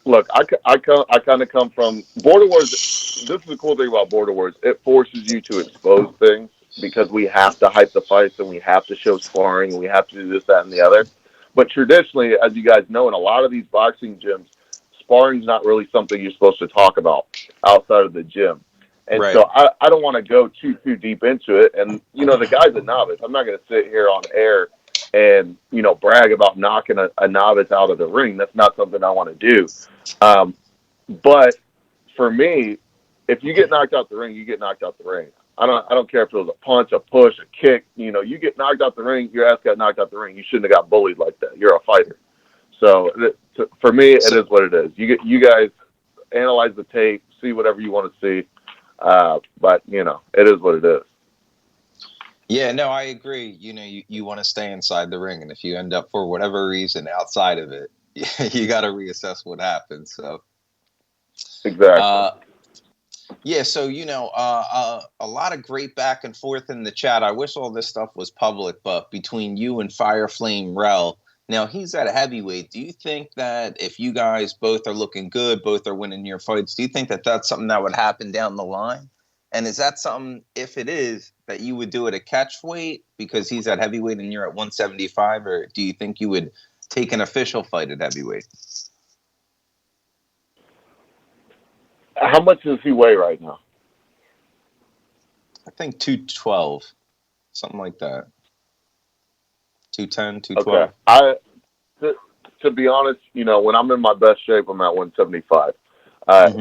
I kind of come from Border Wars. This is the cool thing about Border Wars. It forces you to expose things because we have to hype the fights and we have to show sparring and we have to do this, that, and the other. But traditionally, as you guys know, in a lot of these boxing gyms, sparring's not really something you're supposed to talk about outside of the gym. And
Right.
so I don't want to go too deep into it. And, the guy's a novice. I'm not going to sit here on air and, brag about knocking a novice out of the ring. That's not something I want to do. Um, but for me, if you get knocked out the ring, you get knocked out the ring. I don't care if it was a punch, a push, a kick. You get knocked out the ring, your ass got knocked out the ring. You shouldn't have got bullied like that. You're a fighter. So for me, it is what it is. You guys analyze the tape, see whatever you want to see. But it is what it is.
Yeah, no, I agree. You want to stay inside the ring, and if you end up for whatever reason outside of it, you got to reassess what happened. So
Exactly.
yeah, so a lot of great back and forth in the chat. I wish all this stuff was public, but between you and Fireflame Rell, now he's at a heavyweight. Do you think that if you guys both are looking good, both are winning your fights, do you think that that's something that would happen down the line? And is that something, if it is, that you would do at a catch weight because he's at heavyweight and you're at 175, or do you think you would take an official fight at heavyweight?
How much does he weigh right now?
I think 212, something like that. 210, 212.
Okay. To be honest, when I'm in my best shape, I'm at 175.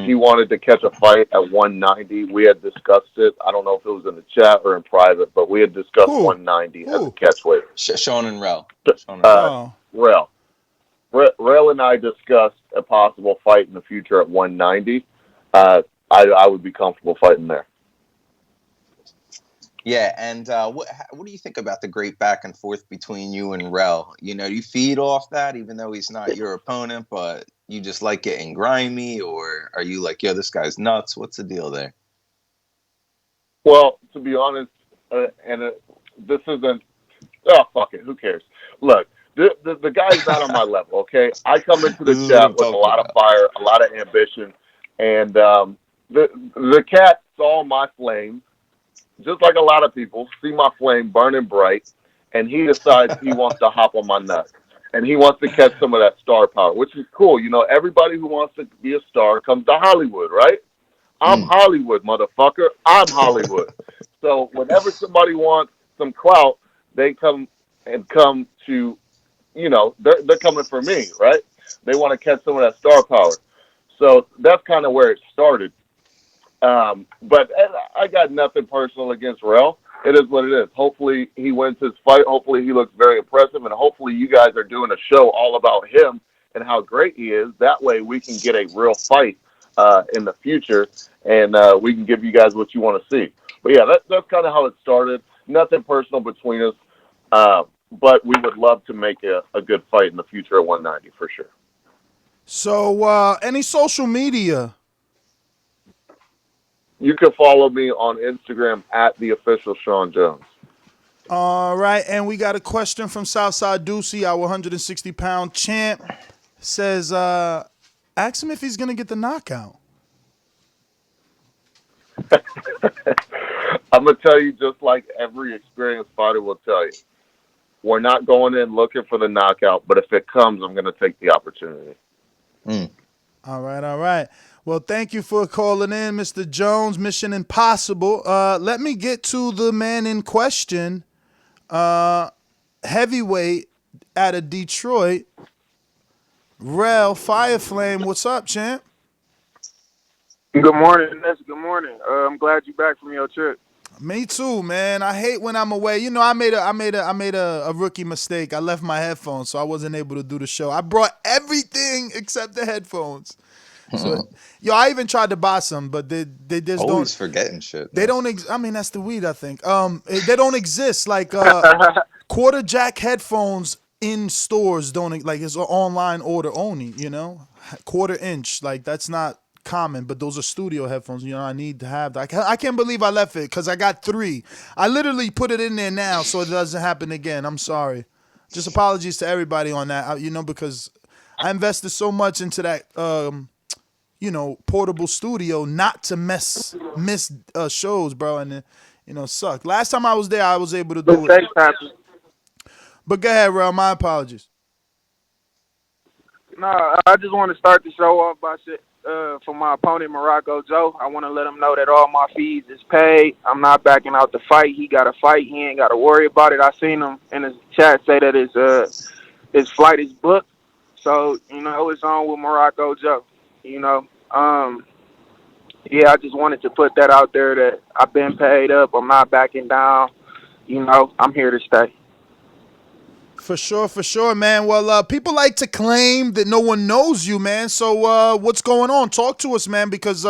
He wanted to catch a fight at 190. We had discussed it. I don't know if it was in the chat or in private, but we had discussed 190 as a catch weight.
Shawn and Rell.
Rell. Rell and I discussed a possible fight in the future at 190. I would be comfortable fighting there.
Yeah, and what do you think about the great back and forth between you and Rell? Do you feed off that, even though he's not your opponent, but you just like getting grimy, or are you like, yo, this guy's nuts? What's the deal there?
Well, to be honest, this isn't. Oh, fuck it. Who cares? Look, the guy's not on my level. Okay, I come into the chat with a lot of fire, a lot of ambition, and the cat saw my flame. Just like a lot of people see my flame burning bright, and he decides he wants to hop on my nuts, and he wants to catch some of that star power, which is cool. Everybody who wants to be a star comes to Hollywood, right? I'm Hollywood, motherfucker. I'm Hollywood. So whenever somebody wants some clout, they come to, they're coming for me, right? They want to catch some of that star power. So that's kind of where it started. But I got nothing personal against Rell. It is what it is. Hopefully he wins his fight. Hopefully he looks very impressive, and hopefully you guys are doing a show all about him and how great he is. That way we can get a real fight in the future, and we can give you guys what you want to see. But yeah, that's kind of how it started. Nothing personal between us. But we would love to make a good fight in the future at 190 for sure.
So, any social media?
You can follow me on Instagram at the official Shawn Jones.
All right, and we got a question from Southside Deucey, our 160-pound champ. Says, ask him if he's gonna get the knockout.
I'm gonna tell you, just like every experienced fighter will tell you, we're not going in looking for the knockout, but if it comes, I'm gonna take the opportunity.
All right. Well, thank you for calling in, Mr. Jones. Mission impossible. Let me get to the man in question. Heavyweight out of Detroit, Rell Fireflame. What's up, champ?
Good morning, Ness. Good morning. I'm glad you're back from your trip.
Me too, man. I hate when I'm away. You know, I made a rookie mistake. I left my headphones, so I wasn't able to do the show. I brought everything except the headphones. So, I even tried to buy some, but they just
Always
don't.
forgetting shit.
They don't. I mean, that's the weed, I think. They don't exist. Like quarter jack headphones in stores don't, like, it's an online order only. You know, quarter inch, like that's not common, but those are studio headphones. You know, I need to have that. I can't believe I left it because I got 3. I literally put it in there now so it doesn't happen again. I'm sorry. Just apologies to everybody on that. You know, because I invested so much into that. Portable studio not to miss shows, bro, and suck. Last time I was there, I was able to do it. But go ahead, Rell. My apologies.
No, I just want to start the show off by for my opponent, Morocco Joe. I want to let him know that all my fees is paid. I'm not backing out the fight. He got to fight. He ain't got to worry about it. I seen him in his chat say that his flight is booked. So, it's on with Morocco Joe. I just wanted to put that out there that I've been paid up. I'm not backing down. I'm here to stay.
For sure, man. Well, people like to claim that no one knows you, man. So what's going on? Talk to us, man, because,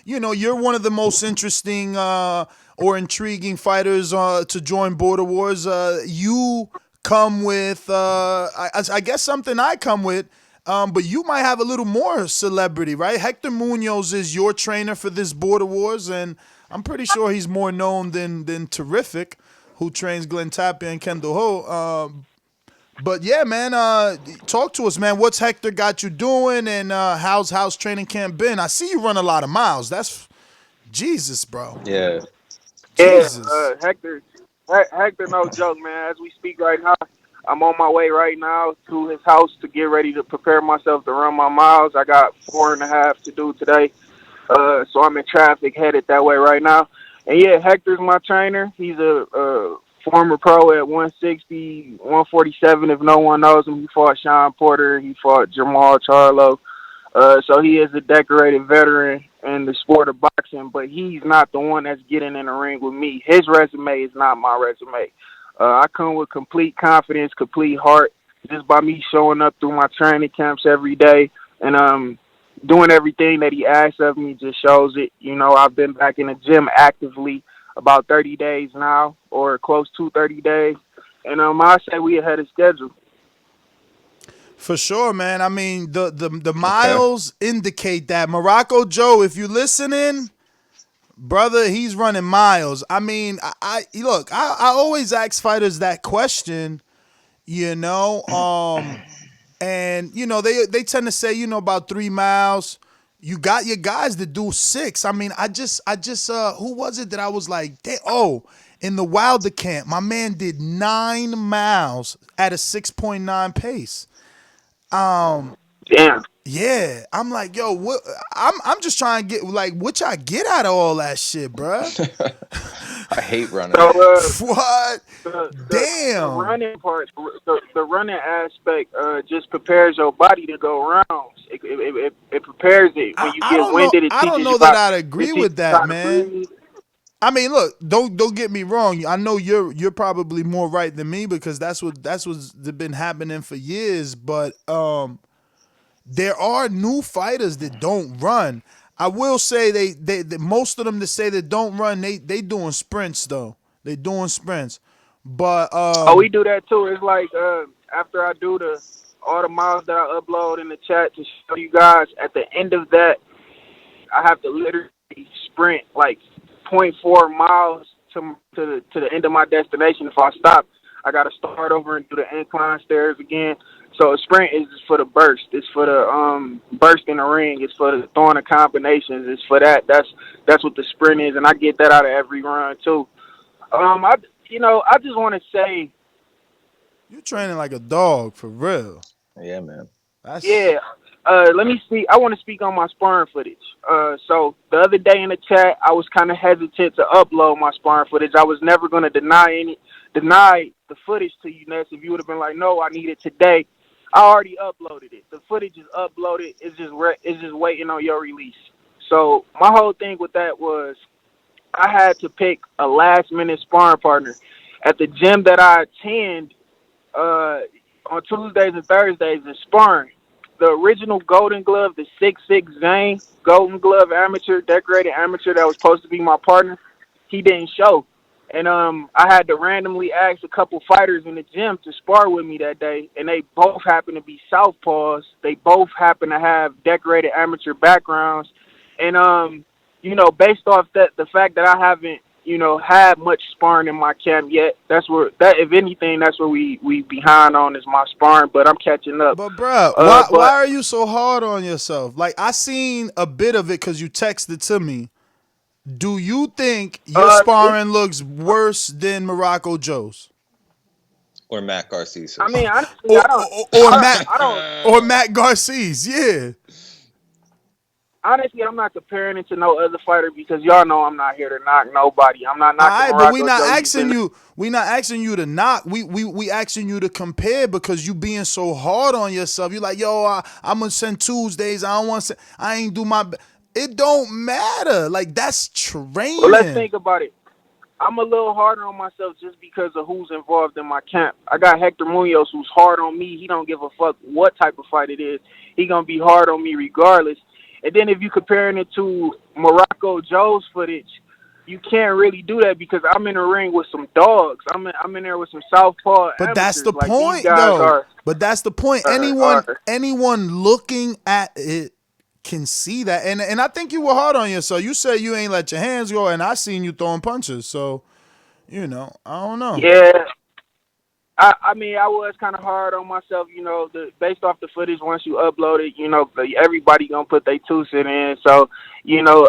you're one of the most interesting or intriguing fighters to join Border Wars. You come with, I guess, something I come with. But you might have a little more celebrity, right? Hector Munoz is your trainer for this Border Wars, and I'm pretty sure he's more known than Terrific, who trains Glenn Tapia and Kendall Ho. But yeah, man, talk to us, man. What's Hector got you doing, and how's training camp been? I see you run a lot of miles. That's Jesus, bro.
Yeah.
Jesus.
Hector, no joke, man. As we speak right now, I'm on my way right now to his house to get ready to prepare myself to run my miles. I got 4.5 to do today. So I'm in traffic headed that way right now. And yeah, Hector's my trainer. He's a former pro at 160, 147 if no one knows him. He fought Shawn Porter. He fought Jamal Charlo. So he is a decorated veteran in the sport of boxing, but he's not the one that's getting in the ring with me. His resume is not my resume. I come with complete confidence, complete heart, just by me showing up through my training camps every day and doing everything that he asks of me just shows it. I've been back in the gym actively about 30 days now, or close to 30 days, and I say we ahead of schedule.
For sure, man. I mean, the miles indicate that. Morocco Joe, if you're listening, brother, he's running miles. I mean, I always ask fighters that question, and they tend to say, about 3 miles. You got your guys that do 6. I mean, I just who was it that I was like, in the Wilder camp, my man did 9 miles at a 6.9 pace.
Damn.
Yeah, I'm like, yo, what? I'm just trying to get what y'all get out of all that shit, bruh.
I hate running.
So,
what?
The
Damn.
running part, the running aspect, just prepares your body to go rounds. It prepares it. When you get winded,
I don't know that I'd agree with that, man. I mean, look, don't get me wrong. I know you're probably more right than me because that's what's been happening for years. But there are new fighters that don't run. I will say they most of them that say that don't run, they doing sprints though. They doing sprints. But
Oh, we do that too. It's like after I do all the miles that I upload in the chat to show you guys, at the end of that, I have to literally sprint like point 0.4 miles to the end of my destination. If I stop, I got to start over and do the incline stairs again. So a sprint is just for the burst. It's for the burst in the ring. It's for the throwing the combinations. It's for that. That's what the sprint is, and I get that out of every run too. I just want to say,
you training like a dog for real.
Yeah, man.
That's
yeah. Let me speak. I want to speak on my sparring footage. So the other day in the chat, I was kind of hesitant to upload my sparring footage. I was never going to deny the footage to you, Ness. If you would have been like, no, I need it today, I already uploaded it. The footage is uploaded. It's just waiting on your release. So my whole thing with that was I had to pick a last minute sparring partner at the gym that I attend on Tuesdays and Thursdays is sparring. The original Golden Glove, the 6'6" Zane, Golden Glove amateur, decorated amateur that was supposed to be my partner, he didn't show. And I had to randomly ask a couple fighters in the gym to spar with me that day, and they both happened to be southpaws. They both happen to have decorated amateur backgrounds. And based off the fact that I haven't, had much sparring in my camp yet, if anything, that's where we behind on is my sparring, but I'm catching up.
But bruh, why are you so hard on yourself? Like I seen a bit of it because you texted to me. Do you think your sparring looks worse than Morocco Joe's?
Or Matt Garcia's.
I mean, honestly,
or Matt Garcia's, yeah.
Honestly, I'm not comparing it to no other fighter because y'all know I'm not here to knock nobody. I'm not knocking Morocco.
But we not asking you. We not asking you to knock. We asking you to compare because you being so hard on yourself. You like, yo, I'm gonna send Tuesdays. I don't want to. I ain't do my. It don't matter. Like that's training.
Well, let's think about it. I'm a little harder on myself just because of who's involved in my camp. I got Hector Munoz who's hard on me. He don't give a fuck what type of fight it is. He gonna be hard on me regardless. And then if you comparing it to Morocco Joe's footage, you can't really do that because I'm in the ring with some dogs. I'm in there with some southpaw.
But that's the
like,
point, though. But that's the point. Anyone looking at it can see that. And I think you were hard on yourself. You said you ain't let your hands go, and I seen you throwing punches. So, I don't know.
Yeah. I mean, I was kind of hard on myself, based off the footage. Once you upload it, everybody gonna put their 2 cents in. So,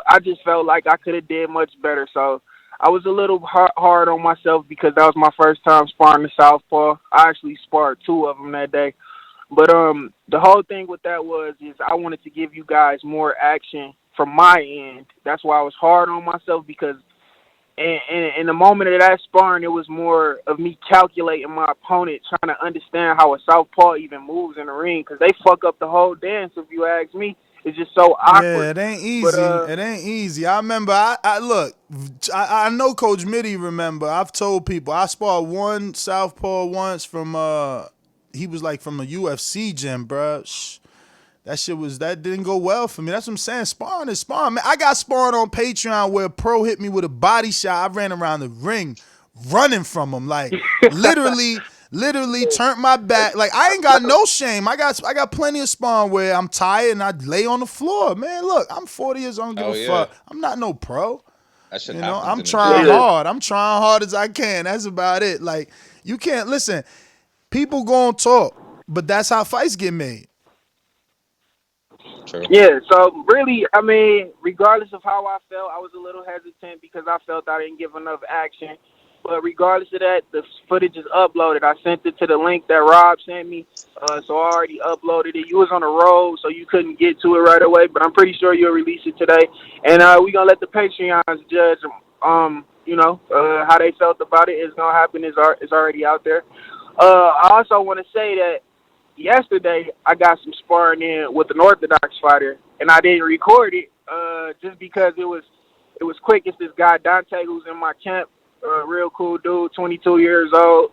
I just felt like I could have did much better. So I was a little hard on myself because that was my first time sparring the southpaw. I actually sparred 2 of them that day. But the whole thing with that is I wanted to give you guys more action from my end. That's why I was hard on myself because in the moment of that sparring, it was more of me calculating my opponent, trying to understand how a southpaw even moves in the ring because they fuck up the whole dance, if you ask me. It's just so awkward.
Yeah, it ain't easy. It ain't easy. I remember, I know Coach Mide remember. I've told people, I sparred one southpaw once from, he was like from a UFC gym, bro. That didn't go well for me. That's what I'm saying. Sparring is sparring. Man, I got sparring on Patreon where a pro hit me with a body shot. I ran around the ring running from him. Like literally turned my back. Like I ain't got no shame. I got plenty of sparring where I'm tired and I lay on the floor. Man, look, I'm 40 years old. I don't give a fuck. I'm not no pro.
That shit
I'm trying hard. I'm trying hard as I can. That's about it. Like you can't listen. People gonna talk, but that's how fights get made.
True.
Yeah, so really, I mean, regardless of how I felt, I was a little hesitant because I felt I didn't give enough action. But regardless of that, the footage is uploaded. I sent it to the link that Rob sent me, so I already uploaded it. You was on the road, so you couldn't get to it right away, but I'm pretty sure you'll release it today. And we're going to let the Patreons judge, how they felt about it. It's going to happen. It's already out there. I also want to say that yesterday, I got some sparring in with an Orthodox fighter, and I didn't record it just because it was quick. It's this guy Dante who's in my camp, real cool dude, 22 years old.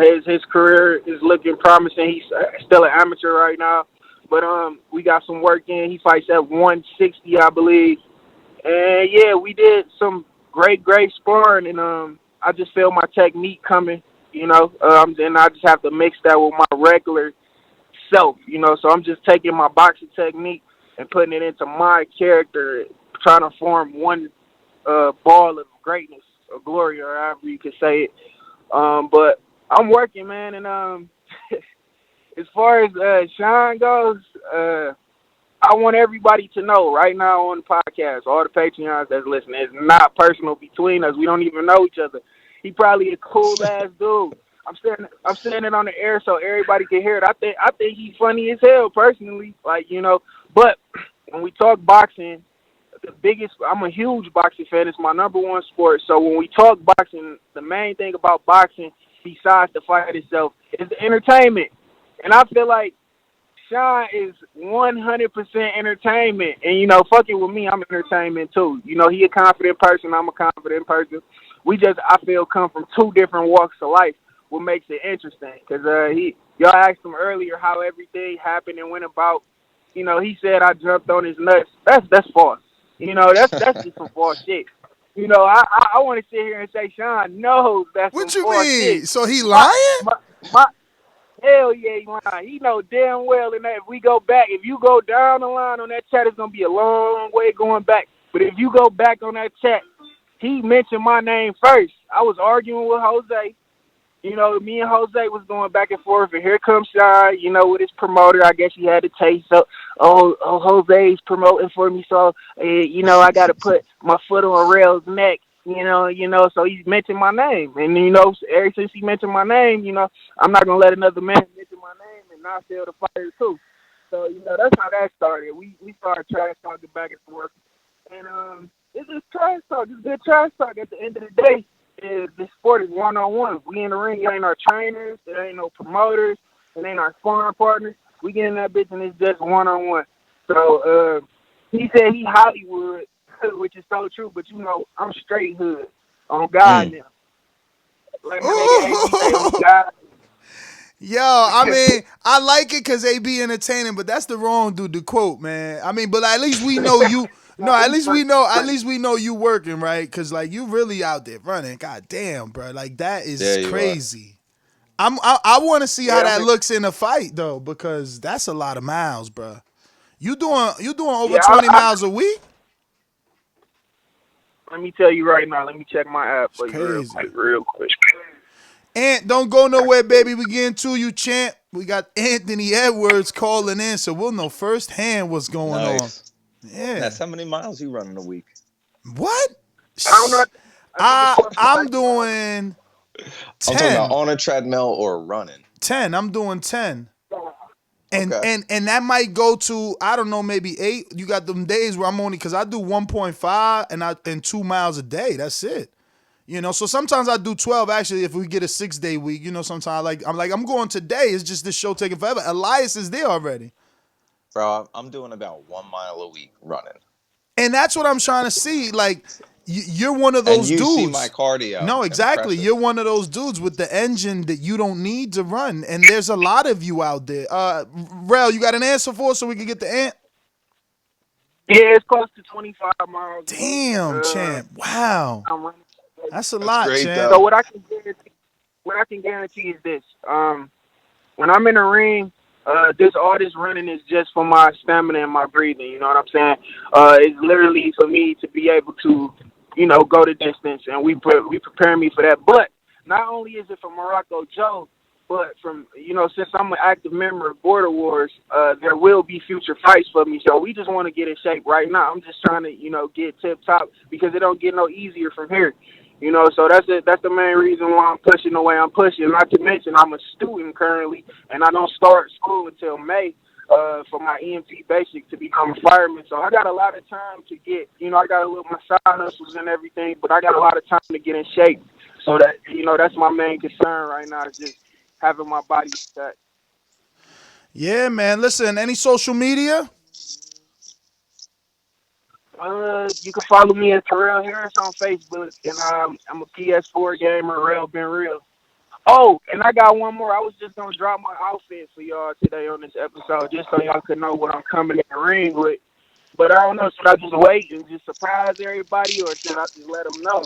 His career is looking promising. He's still an amateur right now, but we got some work in. He fights at 160, I believe, and yeah, we did some great sparring, and I just feel my technique coming, and I just have to mix that with my regular self, So I'm just taking my boxing technique and putting it into my character, trying to form one ball of greatness or glory, or however you could say it. But I'm working, man, and as far as Shawn goes, I want everybody to know right now on the podcast, all the Patreons that's listening, it's not personal between us. We don't even know each other. He probably a cool ass dude. I'm saying it on the air so everybody can hear it. I think he's funny as hell personally, But when we talk boxing, I'm a huge boxing fan. It's my number one sport. So when we talk boxing, the main thing about boxing, besides the fight itself, is the entertainment. And I feel like Shawn is 100% entertainment. And, fucking with me, I'm entertainment too. He a confident person. I'm a confident person. We just, I feel, come from two different walks of life, what makes it interesting. Because y'all asked him earlier how everything happened and went about. He said I jumped on his nuts. That's false. That's just some false shit. I want to sit here and say Shawn knows that's
What
some
you
false
mean?
shit.
So he lying?
My hell yeah, he lying. He know damn well, and that if we go back, if you go down the line on that chat, it's gonna be a long way going back. But if you go back on that chat, he mentioned my name first. I was arguing with Jose. Me and Jose was going back and forth, and here comes Shawn, with his promoter. I guess he had a taste. So, Jose's promoting for me, so, I got to put my foot on Rell's neck, so he mentioned my name. And, ever since he mentioned my name, I'm not going to let another man mention my name and not feel the fire, too. So, that's how that started. We started trash talking back and forth. And it's just trash talk. It's good trash talk at the end of the day. The sport is one-on-one. We in the ring, it ain't our trainers, it ain't no promoters, it ain't our sparring partners. We get in that bitch and it's just one-on-one. So he said he Hollywood, which is so true, but I'm straight hood on God now. Like my nigga AB say, on God.
Yo, I mean, I like it because they be entertaining, but that's the wrong dude to quote, man. I mean, but at least we know you. No, at least we know you working, right? Because like you really out there running. God damn, bro, like that is crazy. I want to see how that looks in a fight though, because that's a lot of miles, bro. You doing over 20 miles a week?
Let me tell you right now. Let me check my app for
It's
you
crazy.
real quick.
Ant, don't go nowhere, baby. We getting to you, champ. We got Anthony Edwards calling in, so we'll know firsthand what's going on. Yeah.
That's how many miles you running a week?
What?
I don't know.
I'm doing 10.
I'm talking about on a treadmill or running.
10. I'm doing 10. And that might go to, I don't know, maybe 8. You got them days where I'm only, because I do 1.5 and 2 miles a day. That's it. So sometimes I do 12 actually if we get a 6-day week. Sometimes I'm going today. It's just this show taking forever. Elias is there already.
Bro, I'm doing about 1 mile a week running.
And that's what I'm trying to see. Like, you're one of those
and you
dudes.
See my cardio.
No, exactly.
Impressive.
You're one of those dudes with the engine that you don't need to run. And there's a lot of you out there. Rell, you got an answer for us so we can get the Ant?
Yeah, it's close to 25 miles.
Damn, champ. Wow. That's a lot,
great,
champ.
So what I can guarantee is this. When I'm in the ring, all this running is just for my stamina and my breathing. You know what I'm saying? It's literally for me to be able to, go the distance, and we prepare me for that. But not only is it for Morocco Joe, but from since I'm an active member of Border Wars, there will be future fights for me. So we just want to get in shape right now. I'm just trying to get tip top because it don't get no easier from here. So that's it. That's the main reason why I'm pushing the way I'm pushing. Not to mention I'm a student currently, and I don't start school until May for my EMT basic to become a fireman. So I got a lot of time to get, I got a little my side hustles and everything, but I got a lot of time to get in shape. So that that's my main concern right now is just having my body set.
Yeah, man. Listen, any social media?
You can follow me at Rell Harris on Facebook, and I'm a PS4 gamer. Rell been real. Oh, and I got one more. I was just gonna drop my outfit for y'all today on this episode, just so y'all could know what I'm coming in the ring with. But I don't know. Should I just wait and just surprise everybody, or should I just let them know?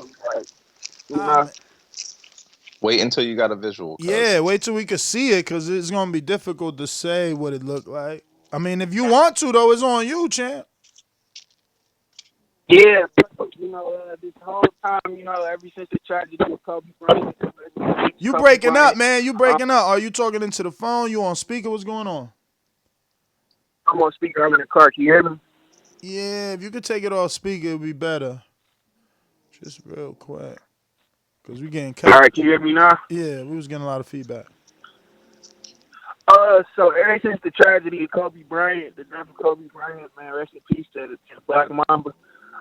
Wait until you got a visual.
Yeah, wait till we can see it, because it's going to be difficult to say what it looked like. I mean, if you want to, though, it's on you, champ.
Yeah, this whole time, ever since the tragedy with Kobe Bryant.
You breaking up, man. You breaking up. Are you talking into the phone? You on speaker? What's going on?
I'm on speaker. I'm in the car. Can you hear me?
Yeah, if you could take it off speaker, it'd be better. Just real quick. Because we getting cut.
All right, can you hear me now?
Yeah, we was getting a lot of feedback.
So ever since the tragedy of Kobe Bryant, the death of Kobe Bryant, man, rest in peace to the Black Mamba.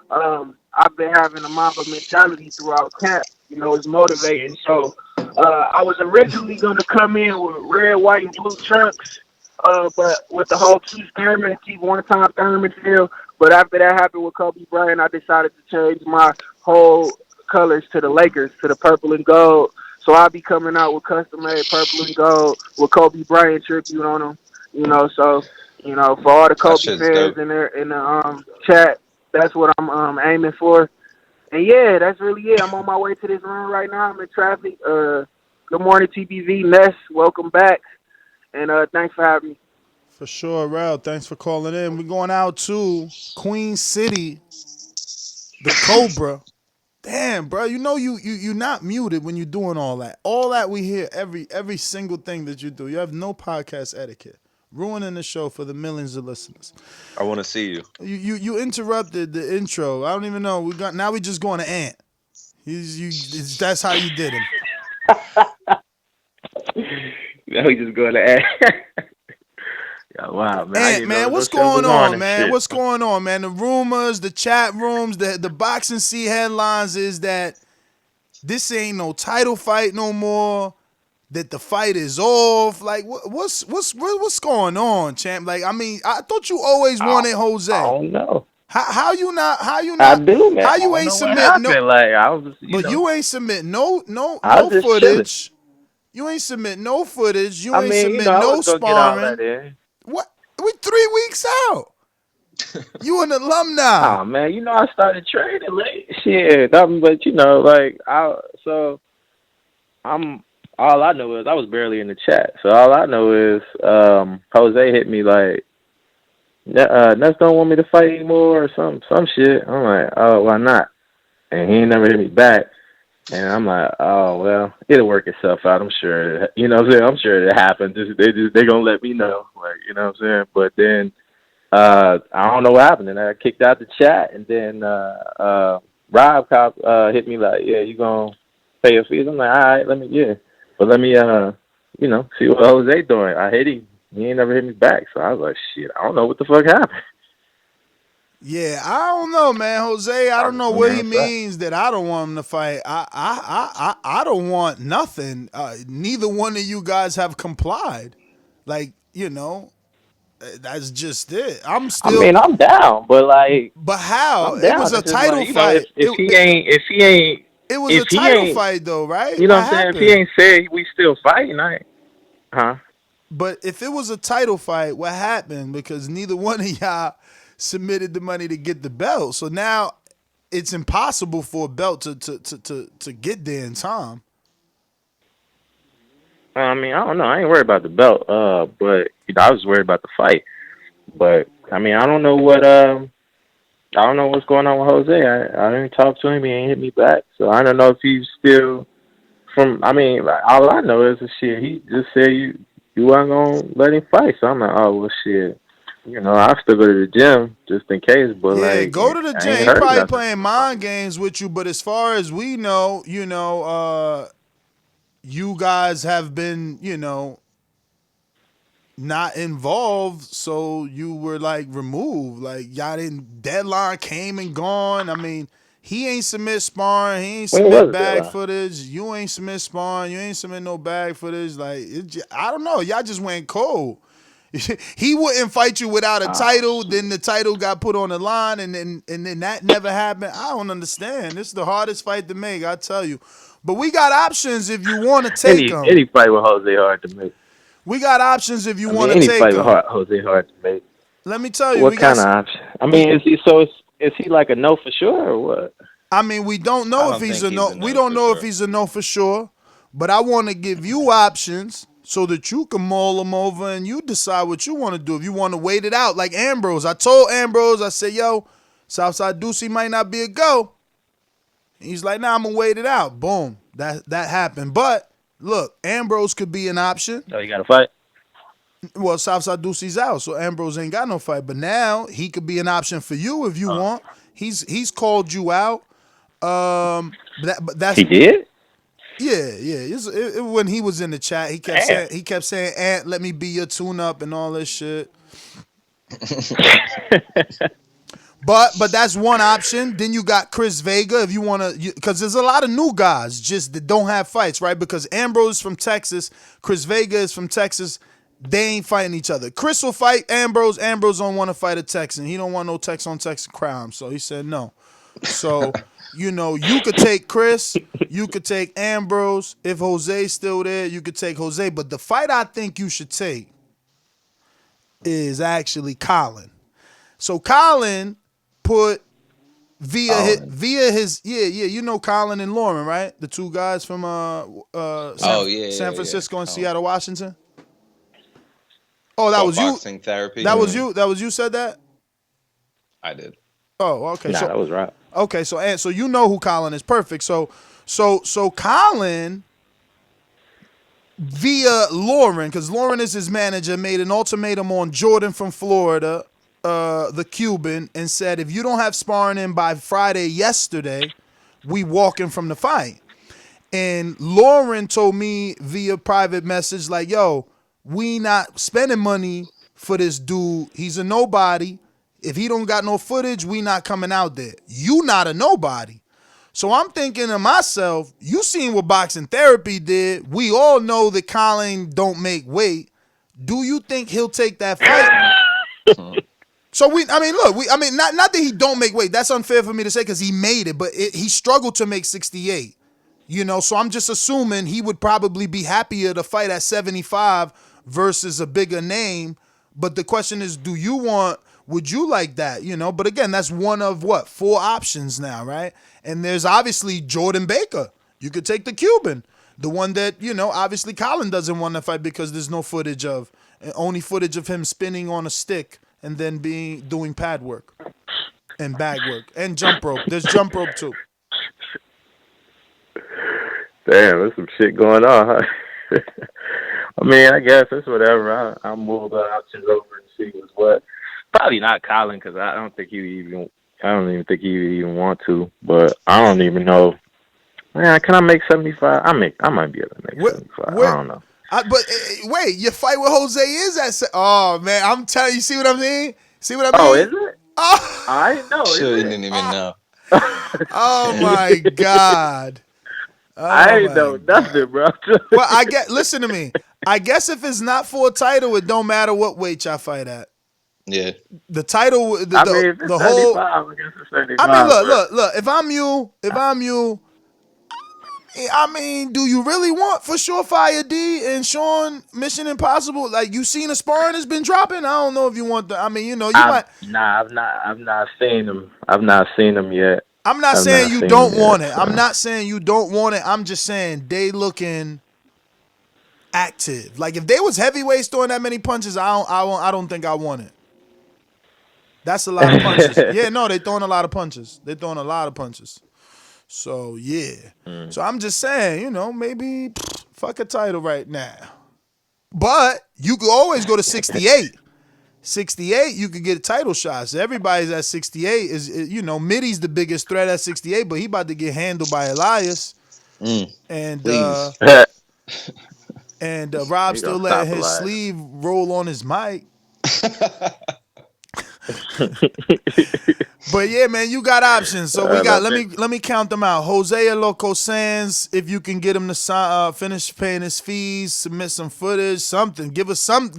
I've been having a Mamba mentality throughout camp. It's motivating. So I was originally going to come in with red, white, and blue trunks, but with the whole Keith one-time Thurman feel. But after that happened with Kobe Bryant, I decided to change my whole colors to the Lakers, to the purple and gold. So I'll be coming out with custom-made purple and gold with Kobe Bryant tribute on them. So for all the Kobe fans dope. in the chat, that's what I'm aiming for. And yeah, that's really it. I'm on my way to this run right now. I'm in traffic. Good morning, TBV. Ness, welcome back. And thanks for having me.
For sure, Rell. Thanks for calling in. We're going out to Queen City, the Cobra. Damn, bro. You're not muted when you're doing all that. All that we hear, every single thing that you do. You have no podcast etiquette. Ruining the show for the millions of listeners.
I want to see you.
You interrupted the intro. I don't even know. We just going to Ant. That's how you did him.
Now we just going to Ant. Yeah, wow, man.
Ant, man, what's going on, man? Shit. What's going on, man? The rumors, the chat rooms, the boxing C headlines is that this ain't no title fight no more. That the fight is off. Like, what's going on, champ? Like, I mean, I thought you always wanted Jose.
I don't know.
How you not?
I do, man.
How you ain't submit no?
Like, I was,
you ain't submit no footage. You ain't submit no footage. You ain't submit no sparring. What? We 3 weeks out. You an alumni.
Oh man, I started training late. Shit, but all I know is I was barely in the chat. So all I know is Jose hit me like, Nets don't want me to fight anymore or some shit. I'm like, oh, why not? And he ain't never hit me back. And I'm like, oh, well, it'll work itself out. I'm sure. You know what I'm saying? I'm sure it happens. They're going to let me know. Like, you know what I'm saying? But then I don't know what happened. And I kicked out the chat. And then Rob Cop hit me like, yeah, you going to pay your fees? I'm like, all right, let me see what Jose doing. I hit him. He ain't never hit me back. So I was like, shit, I don't know what the fuck happened.
Yeah, I don't know, man. Jose, I don't know what he means that I don't want him to fight. I don't want nothing. Neither one of you guys have complied. Like, that's just it. I'm
down, but like,
but how? It was a title fight.
If he ain't,
it was a title fight though, right?
You know what I'm saying? If he ain't said we still fighting,
But if it was a title fight, what happened? Because neither one of y'all submitted the money to get the belt. So now it's impossible for a belt to get there in time.
I mean, I don't know. I ain't worried about the belt, but I was worried about the fight. But I mean, I don't know what's going on with Jose. I didn't talk to him. He ain't hit me back. So I don't know if he's still all I know is shit. He just said you weren't gonna let him fight. So I'm like, oh well, shit. I still go to the gym just in case, but
go to the gym. He probably playing mind games with you, but as far as we know, you guys have been, not involved, so you were like removed. Like y'all didn't deadline came and gone. I mean, he ain't submit sparring, he ain't submit bag footage. You ain't submit sparring, you ain't submit no bag footage. Like I don't know, y'all just went cold. He wouldn't fight you without a title. Then the title got put on the line, and then that never happened. I don't understand. This is the hardest fight to make, I tell you. But we got options if you want to take them.
Any fight with Jose hard to make.
We got options if you want to take them.
Any fight with Jose hard to make.
Let me tell you.
What kind of option? I mean, is he like a no for sure or what?
I mean, we don't know if he's a no. We don't know if he's a no for sure. but I want to give you options so that you can mull them over and you decide what you want to do. If you want to wait it out, like Ambrose. I told Ambrose, I said, yo, Southside Ducey might not be a go. He's like, nah, I'm going to wait it out. Boom. That happened. But, look, Ambrose could be an option.
Oh, you got to fight?
Well, Southside Ducey's out, so Ambrose ain't got no fight. But now he could be an option for you if you want. He's called you out. But that's
he did?
Yeah. When he was in the chat, he kept saying, "Ant, let me be your tune-up" and all this shit. But that's one option. Then you got Chris Vega if you want to, because there's a lot of new guys just that don't have fights, right? Because Ambrose is from Texas, Chris Vega is from Texas. They ain't fighting each other. Chris will fight Ambrose. Ambrose don't want to fight a Texan. He don't want no Texan crime, so he said no. So, you could take Chris, you could take Ambrose. If Jose's still there, you could take Jose. But the fight I think you should take is actually Collin. So Collin put via his Collin and Lauren, right? The two guys from San Francisco and Seattle, Washington. Oh, that was you.
Boxing therapy.
That was you. That was you said that.
I did.
Oh, okay.
Nah, that was right.
Okay, so you know who Collin is. Perfect. So Collin via Lauren, because Lauren is his manager, made an ultimatum on Jordan from Florida, the Cuban, and said, if you don't have sparring in by Friday yesterday, we walking from the fight. And Lauren told me via private message, like, yo, we not spending money for this dude. He's a nobody. If he don't got no footage, we not coming out there. You not a nobody. So I'm thinking to myself, you seen what boxing therapy did. We all know that Collin don't make weight. Do you think he'll take that fight? So not that he don't make weight. That's unfair for me to say because he made it, but he struggled to make 68. So I'm just assuming he would probably be happier to fight at 75 versus a bigger name. But the question is, would you like that? But again, that's one of 4 options now, right? And there's obviously Jordan Baker. You could take the Cuban, the one that, obviously Collin doesn't want to fight because there's no only footage of him spinning on a stick and then doing pad work and bag work and jump rope. There's jump rope too.
Damn, there's some shit going on, huh? I mean, I guess it's whatever. I'll move the options over and see what's what. Probably not Collin because I don't even think he would even want to. But I don't even know. Man, can I make 75? I might be able to make 75. I don't know.
Wait, your fight with Jose is at? Oh man, I'm telling you. See what I mean? See what I mean?
Oh, is it? Oh, I didn't know.
Sure, you didn't even know.
Oh my God.
I ain't know nothing, bro.
Well, listen to me. I guess if it's not for a title, it don't matter what weight y'all fight at.
Yeah.
The title,
if it's
the whole.
75, I guess it's 75.
I mean, look. If I'm you, I mean, do you really want for SureFire D and Shawn Mission Impossible? Like, you seen a sparring that's been dropping? I don't know if you want the. I mean, you might.
Nah, I've not seen them. I've not seen them yet.
I'm not saying you don't want it. I'm not saying you don't want it. I'm just saying they looking active. Like if they was heavyweights throwing that many punches, I don't think I want it. That's a lot of punches. Yeah, no, they throwing a lot of punches. So yeah. So I'm just saying, maybe fuck a title right now. But you could always go to 68. 68, you could get title shots. Everybody's at 68. Mide's the biggest threat at 68, but he about to get handled by Elias. And Rob still letting his sleeve roll on his mic. But yeah, man, you got options. So we got. Let me count them out. Jose Loco Sands, if you can get him to finish paying his fees, submit some footage, something. Give us some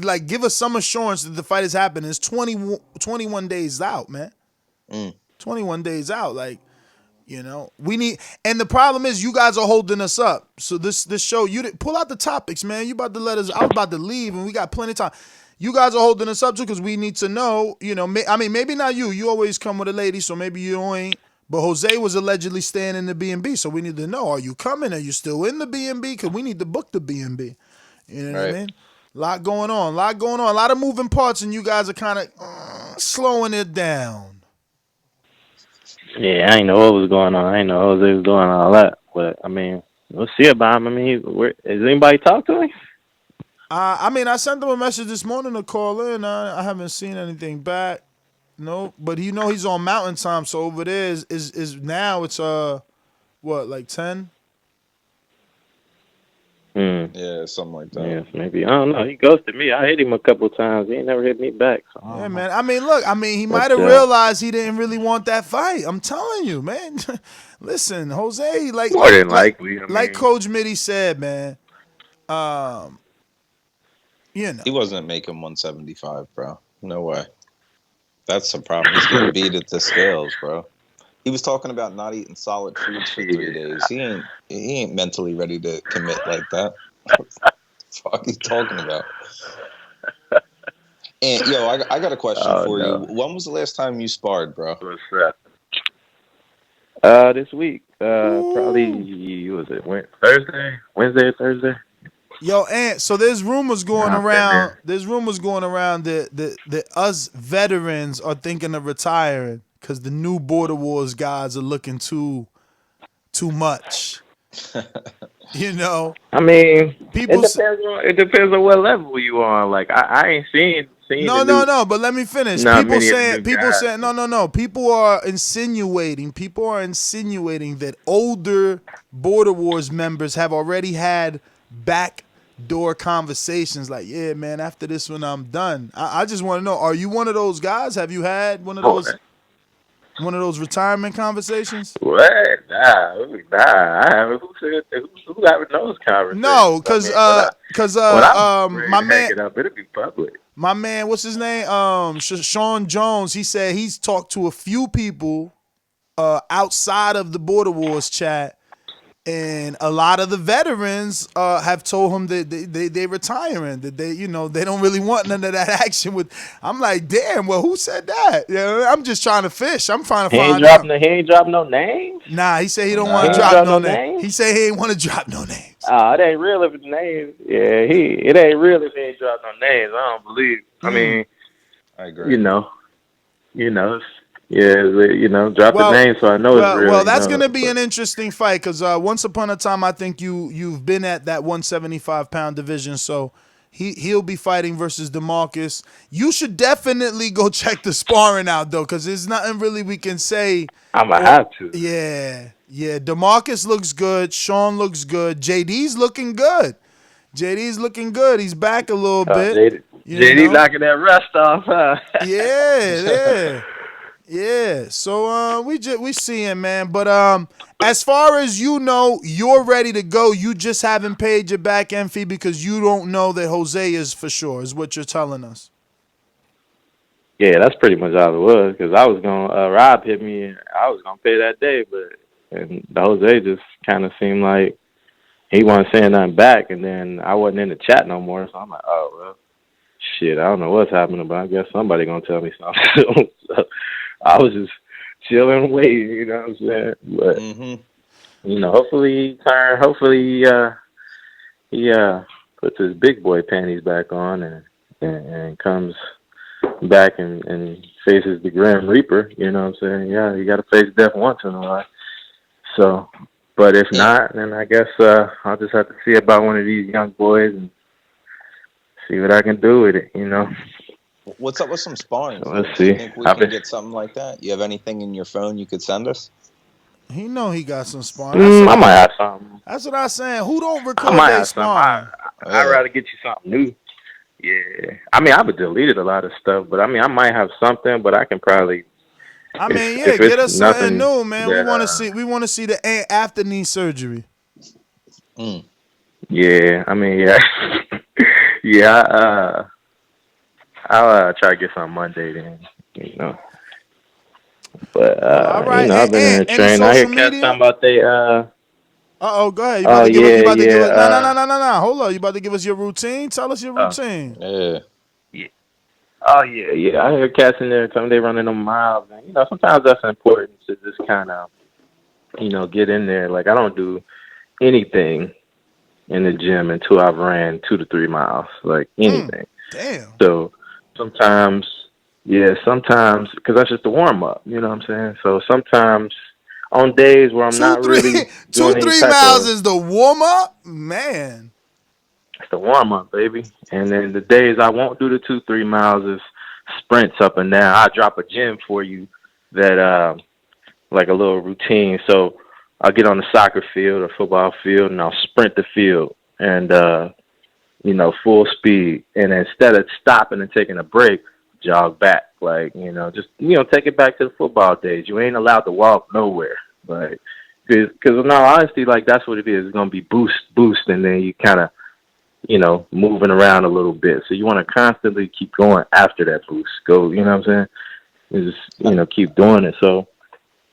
assurance that the fight is happening. It's 21 days out, man. 21 days out. Like, we need. And the problem is, you guys are holding us up. So this show, you didn't pull out the topics, man. You about to let us. I was about to leave, and we got plenty of time. You guys are holding us up too because we need to know, maybe not you. You always come with a lady, so maybe you ain't. But Jose was allegedly staying in the B&B, so we need to know: are you coming? Are you still in the B&B? Because we need to book the B&B. You know what I mean? A lot going on, a lot of moving parts, and you guys are kind of slowing it down.
Yeah, I ain't know what was going on. I ain't know Jose was doing all that. But, I mean, we'll see about him. I mean, has anybody talked to him?
I mean, I sent him a message this morning to call in. I haven't seen anything back. No, but he's on Mountain Time, so over there is now it's what, like 10?
Yeah, something like that.
Yeah, maybe. I don't know. He ghosted me. I hit him a couple times. He ain't never hit me back. So
Yeah, man. I mean, look. I mean, he might have realized he didn't really want that fight. I'm telling you, man. Listen, Jose,
more than likely.
Like Coach Mitty said, man. You know,
he wasn't making 175, bro. No way. That's the problem. He's getting beat at the scales, bro. He was talking about not eating solid foods for 3 days. He ain't mentally ready to commit like that. What the fuck he talking about? And yo, I got a question for you. When was the last time you sparred, bro?
What's that? This week. Probably was it Wednesday or Thursday?
Yo, Ant. So there's rumors going around. There's rumors going around that us veterans are thinking of retiring because the new Border Wars guys are looking too much. You know.
I mean, it depends on what level you on. Like I ain't seen.
No. But let me finish. People saying no. People are insinuating that older Border Wars members have already had backdoor conversations. Like, yeah, man, after this one, I'm done. I just want to know: are you one of those guys? Have you had one of those retirement conversations?
What? Nah. I haven't. Who having those conversations?
No, because my man,
it'll be public.
My man, what's his name? Shawn Jones. He said he's talked to a few people outside of the Border Wars chat, and a lot of the veterans have told him that they retiring, that they don't really want none of that action with. I'm like, damn. Well, who said that? I'm just trying to fish. I'm trying to find out.
He ain't dropped no names.
Nah, he said he don't want to drop no names. He said he ain't want to drop no names.
It ain't real if it's names. Yeah, it ain't real if he ain't dropped no names. I don't believe. I mean,
I agree.
Drop the name so I know it's real.
Well, that's gonna be an interesting fight because once upon a time, I think you've been at that 175-pound division, so he'll be fighting versus DeMarcus. You should definitely go check the sparring out though, because there's nothing really we can say.
I'm gonna have to.
Yeah. DeMarcus looks good. Shawn looks good. JD's looking good. He's back a little bit.
JD knocking that rust off, huh?
Yeah. So we seeing, man. But as far as you know, you're ready to go. You just haven't paid your back end fee because you don't know that Jose is for sure, is what you're telling us.
Yeah, that's pretty much all it was. Because I was gonna Rob hit me, and I was gonna pay that day, and Jose just kind of seemed like he wasn't saying nothing back, and then I wasn't in the chat no more. So I'm like, oh well, shit, I don't know what's happening, but I guess somebody gonna tell me something. So I was just chilling and waiting, you know what I'm saying? But hopefully he puts his big boy panties back on and comes back and faces the Grim Reaper, you know what I'm saying? Yeah, you gotta face death once in a while. So, but if not, then I guess I'll just have to see about one of these young boys and see what I can do with it,
What's up with some sparring?
So let's see.
You think we can get something like that? You have anything in your phone you could send us?
He know he got some sparring.
I might have something.
That's what I'm saying. Who don't record their sparring?
I'd rather get you something new. Yeah. I mean, I would deleted a lot of stuff, but I mean, I might have something, but I can probably.
I mean, get us something new, man. We want to see the after knee surgery.
Yeah. I mean, yeah. I'll try to get something Monday then, But
all right.
I've been in the train. I hear cats talking about they
go ahead. You about to give us no. Hold on. You about to give us your routine? Tell us your routine.
Oh yeah. I hear cats in there telling they running them miles, and sometimes that's important to just kind of get in there. Like I don't do anything in the gym until I've ran 2 to 3 miles, like anything.
Damn.
So sometimes because that's just the warm up. You know what I'm saying? So sometimes on days where I'm
Two,
not
three,
really
two,
doing any
three
type
miles
of
is the warm up, man.
it's the warm up, baby. And then the days I won't do the 2, 3 miles is sprints up and down. I drop a gym for you that like a little routine. So I'll get on the soccer field or football field and I'll sprint the field and full speed. And instead of stopping and taking a break, jog back. Like, just take it back to the football days. You ain't allowed to walk nowhere. Like, because in all honesty, like that's what it is. It's gonna be boost, and then you kind of moving around a little bit. So you want to constantly keep going after that boost. Go, you know what I'm saying? You just, keep doing it. So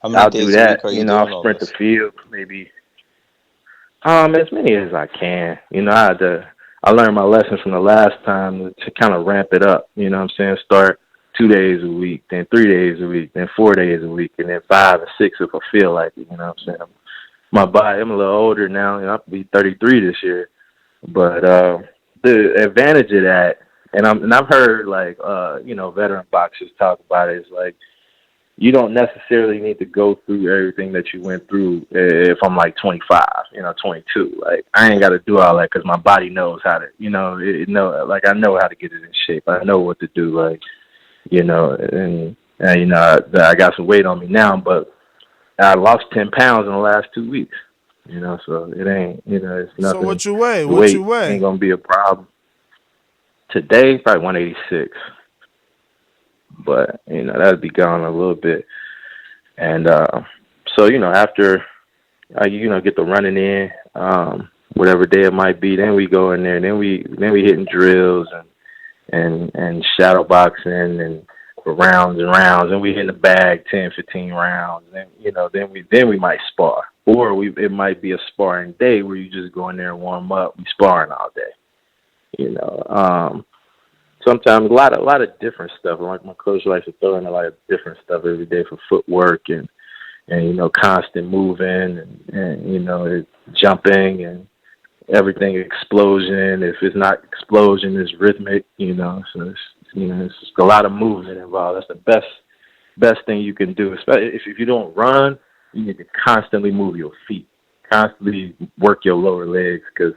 How many
I'll
days
do
a
that.
week are you doing
I'll
all
sprint the
this?
field maybe as many as I can. I learned my lesson from the last time to kind of ramp it up. You know what I'm saying? Start 2 days a week, then 3 days a week, then 4 days a week, and then 5 or 6 if I feel like it. You know what I'm saying? My body, I'm a little older now. I'll be 33 this year. But the advantage of that, and I've heard like veteran boxers talk about it, is like you don't necessarily need to go through everything that you went through if I'm like 25, 22. Like I ain't got to do all that because my body knows how to, like I know how to get it in shape. I know what to do, like and I got some weight on me now, but I lost 10 pounds in the last 2 weeks. So it ain't, it's
So
nothing.
what you weigh?
The
What you
weight
weigh?
ain't gonna be a problem. Today, probably 186, but that'd be gone a little bit. And so after I get the running in, whatever day it might be, then we go in there, and then we hitting drills and shadow boxing and for rounds and rounds, and we hit the bag 10, 15 rounds, and then we might spar, or it might be a sparring day where you just go in there and warm up. We sparring all day, Sometimes a lot of different stuff. Like my coach likes to throw in a lot of different stuff every day for footwork and constant moving and jumping and everything explosion. If it's not explosion, it's rhythmic. So it's just a lot of movement involved. That's the best thing you can do. Especially if you don't run, you need to constantly move your feet, constantly work your lower legs, because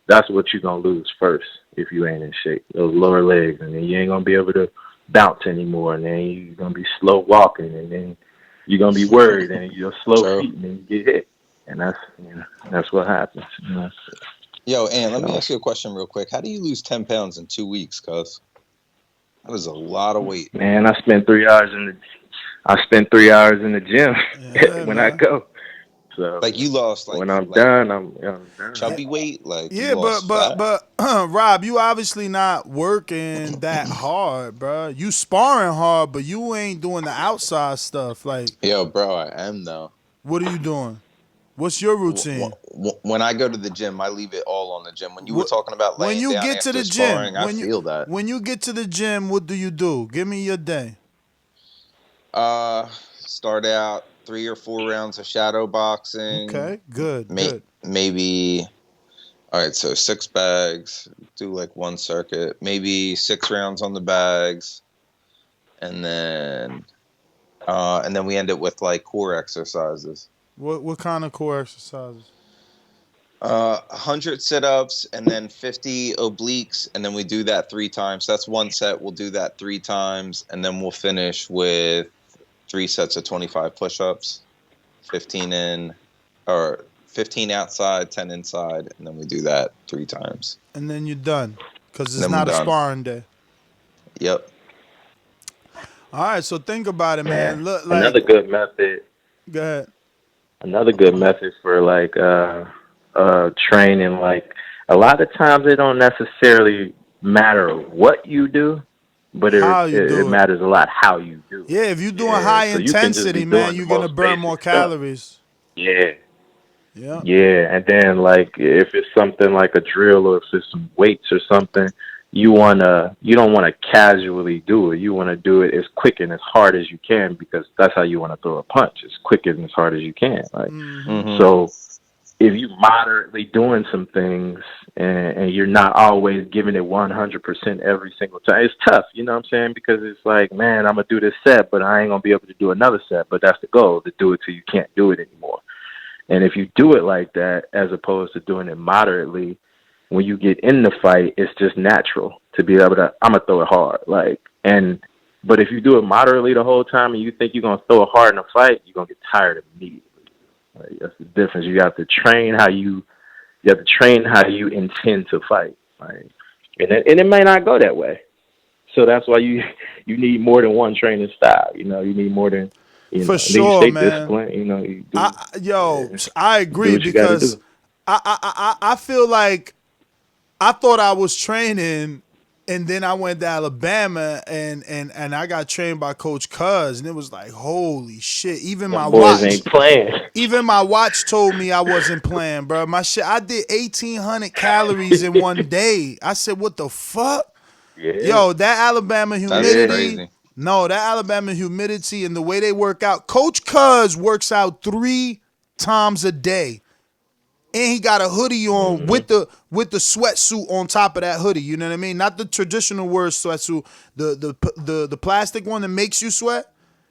that's what you're going to lose first if you ain't in shape, those lower legs. And then you ain't going to be able to bounce anymore. And then you're going to be slow walking. And then you're going to be worried. And you're slow feet. And then you get hit. And that's what happens.
Yo, Ant, let me
So,
ask you a question real quick. How do you lose 10 pounds in 2 weeks, cuz? That is a lot of weight.
man, I spend 3 hours in the gym when I go. So
Like you lost
when I'm done, I'm done.
chubby weight? Like you
Yeah,
lost fat?
but Rob, you obviously not working that hard, bro. You sparring hard, but you ain't doing the outside stuff. Like,
Yo, bro, I am though.
what are you doing? What's your routine?
When I go to the gym, I leave it all on the gym. When you were talking about
When
laying
you
down
get to
after
the gym,
sparring, I feel that.
when you get to the gym, what do? Give me your day.
Start out 3 or 4 rounds of shadow boxing.
Okay, good.
Maybe. All right, so 6 bags. Do like 1 circuit. Maybe 6 rounds on the bags, and then we end it with like core exercises.
What kind of core exercises?
100 sit-ups and then 50 obliques, and then we do that 3 times. That's 1 set. We'll do that 3 times, and then we'll finish with 3 sets of 25 push-ups, 15 in, or 15 outside, 10 inside, and then we do that 3 times.
And then you're done, because it's not a sparring day.
Yep.
All right, so think about it, man. Look, like,
another good method.
Go ahead.
Another good method for like training. Like a lot of times, it don't necessarily matter what you do, but it matters a lot how you do it.
Yeah, if you're doing high intensity, man, you're gonna burn more calories.
Yeah.
Yeah.
Yeah, and then like if it's something like a drill or if it's some weights or something, you don't wanna casually do it. You wanna do it as quick and as hard as you can because that's how you wanna throw a punch, as quick and as hard as you can. Like so if you moderately doing some things and you're not always giving it 100% every single time, it's tough, you know what I'm saying? Because it's like, man, I'm gonna do this set, but I ain't gonna be able to do another set. But that's the goal, to do it till you can't do it anymore. And if you do it like that, as opposed to doing it moderately, when you get in the fight, it's just natural to be able to, I'm gonna throw it hard. But if you do it moderately the whole time and you think you're gonna throw it hard in a fight, you're gonna get tired immediately. Like, that's the difference. You have to train how you intend to fight. Like, and it may not go that way. So that's why you need more than one training style. You know, you need more than
for sure, man.
Discipline. You know,
I agree because I feel like I thought I was training, and then I went to Alabama and I got trained by Coach Cuz, and it was like, holy shit! Even my watch
ain't playing.
Even my watch told me I wasn't playing, bro. My shit, I did 1,800 calories in one day. I said, what the fuck?
Yeah.
Yo, that Alabama humidity.
That's crazy.
No, that Alabama humidity and the way they work out. Coach Cuz works out 3 times a day. And he got a hoodie on with the sweatsuit on top of that hoodie. You know what I mean? Not the traditional word sweatsuit, the plastic one that makes you sweat.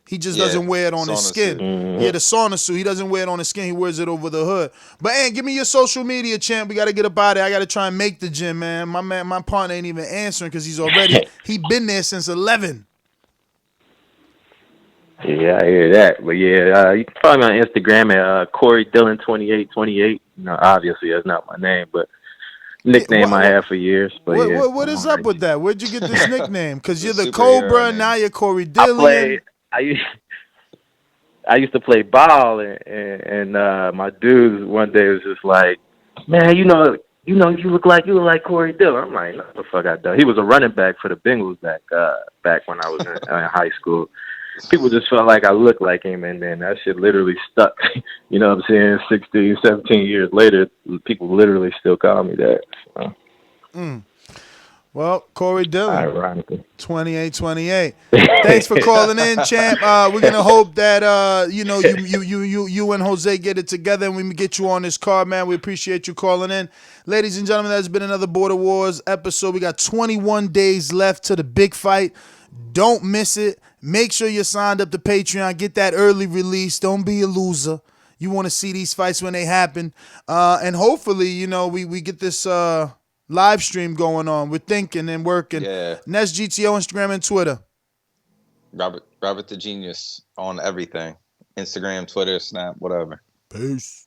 He just doesn't wear it on his skin. Yeah, the sauna suit. He doesn't wear it on his skin. He wears it over the hood. But give me your social media, champ. We got to get up out of there. I got to try and make the gym, man. My partner ain't even answering because he been there since 11.
Yeah, I hear that. But yeah, you can find me on Instagram at Corey Dillon 2828. You know, obviously that's not my name, but nickname I had for years. But
what is up with that? Where'd you get this nickname? Because you're the Cobra, now you're Corey Dillon.
I used to play ball, and my dude one day was just like, man, you look like Corey Dillon. I'm like, no, the fuck I do. He was a running back for the Bengals back when I was in high school. People just felt like I looked like him, and then that shit literally stuck. You know what I'm saying? 16, 17 years later, people literally still call me that. So.
Well, Corey Dillon,
ironically,
2828. Thanks for calling in, champ. We're gonna hope that you and Jose get it together, and we get you on this card, man. We appreciate you calling in, ladies and gentlemen. That's been another Border Wars episode. We got 21 days left to the big fight. Don't miss it. Make sure you're signed up to Patreon. Get that early release. Don't be a loser. You want to see these fights when they happen, and hopefully, we get this live stream going on. We're thinking and working.
Yeah.
Nest GTO, Instagram and Twitter.
Robert the Genius on everything. Instagram, Twitter, Snap, whatever.
Peace.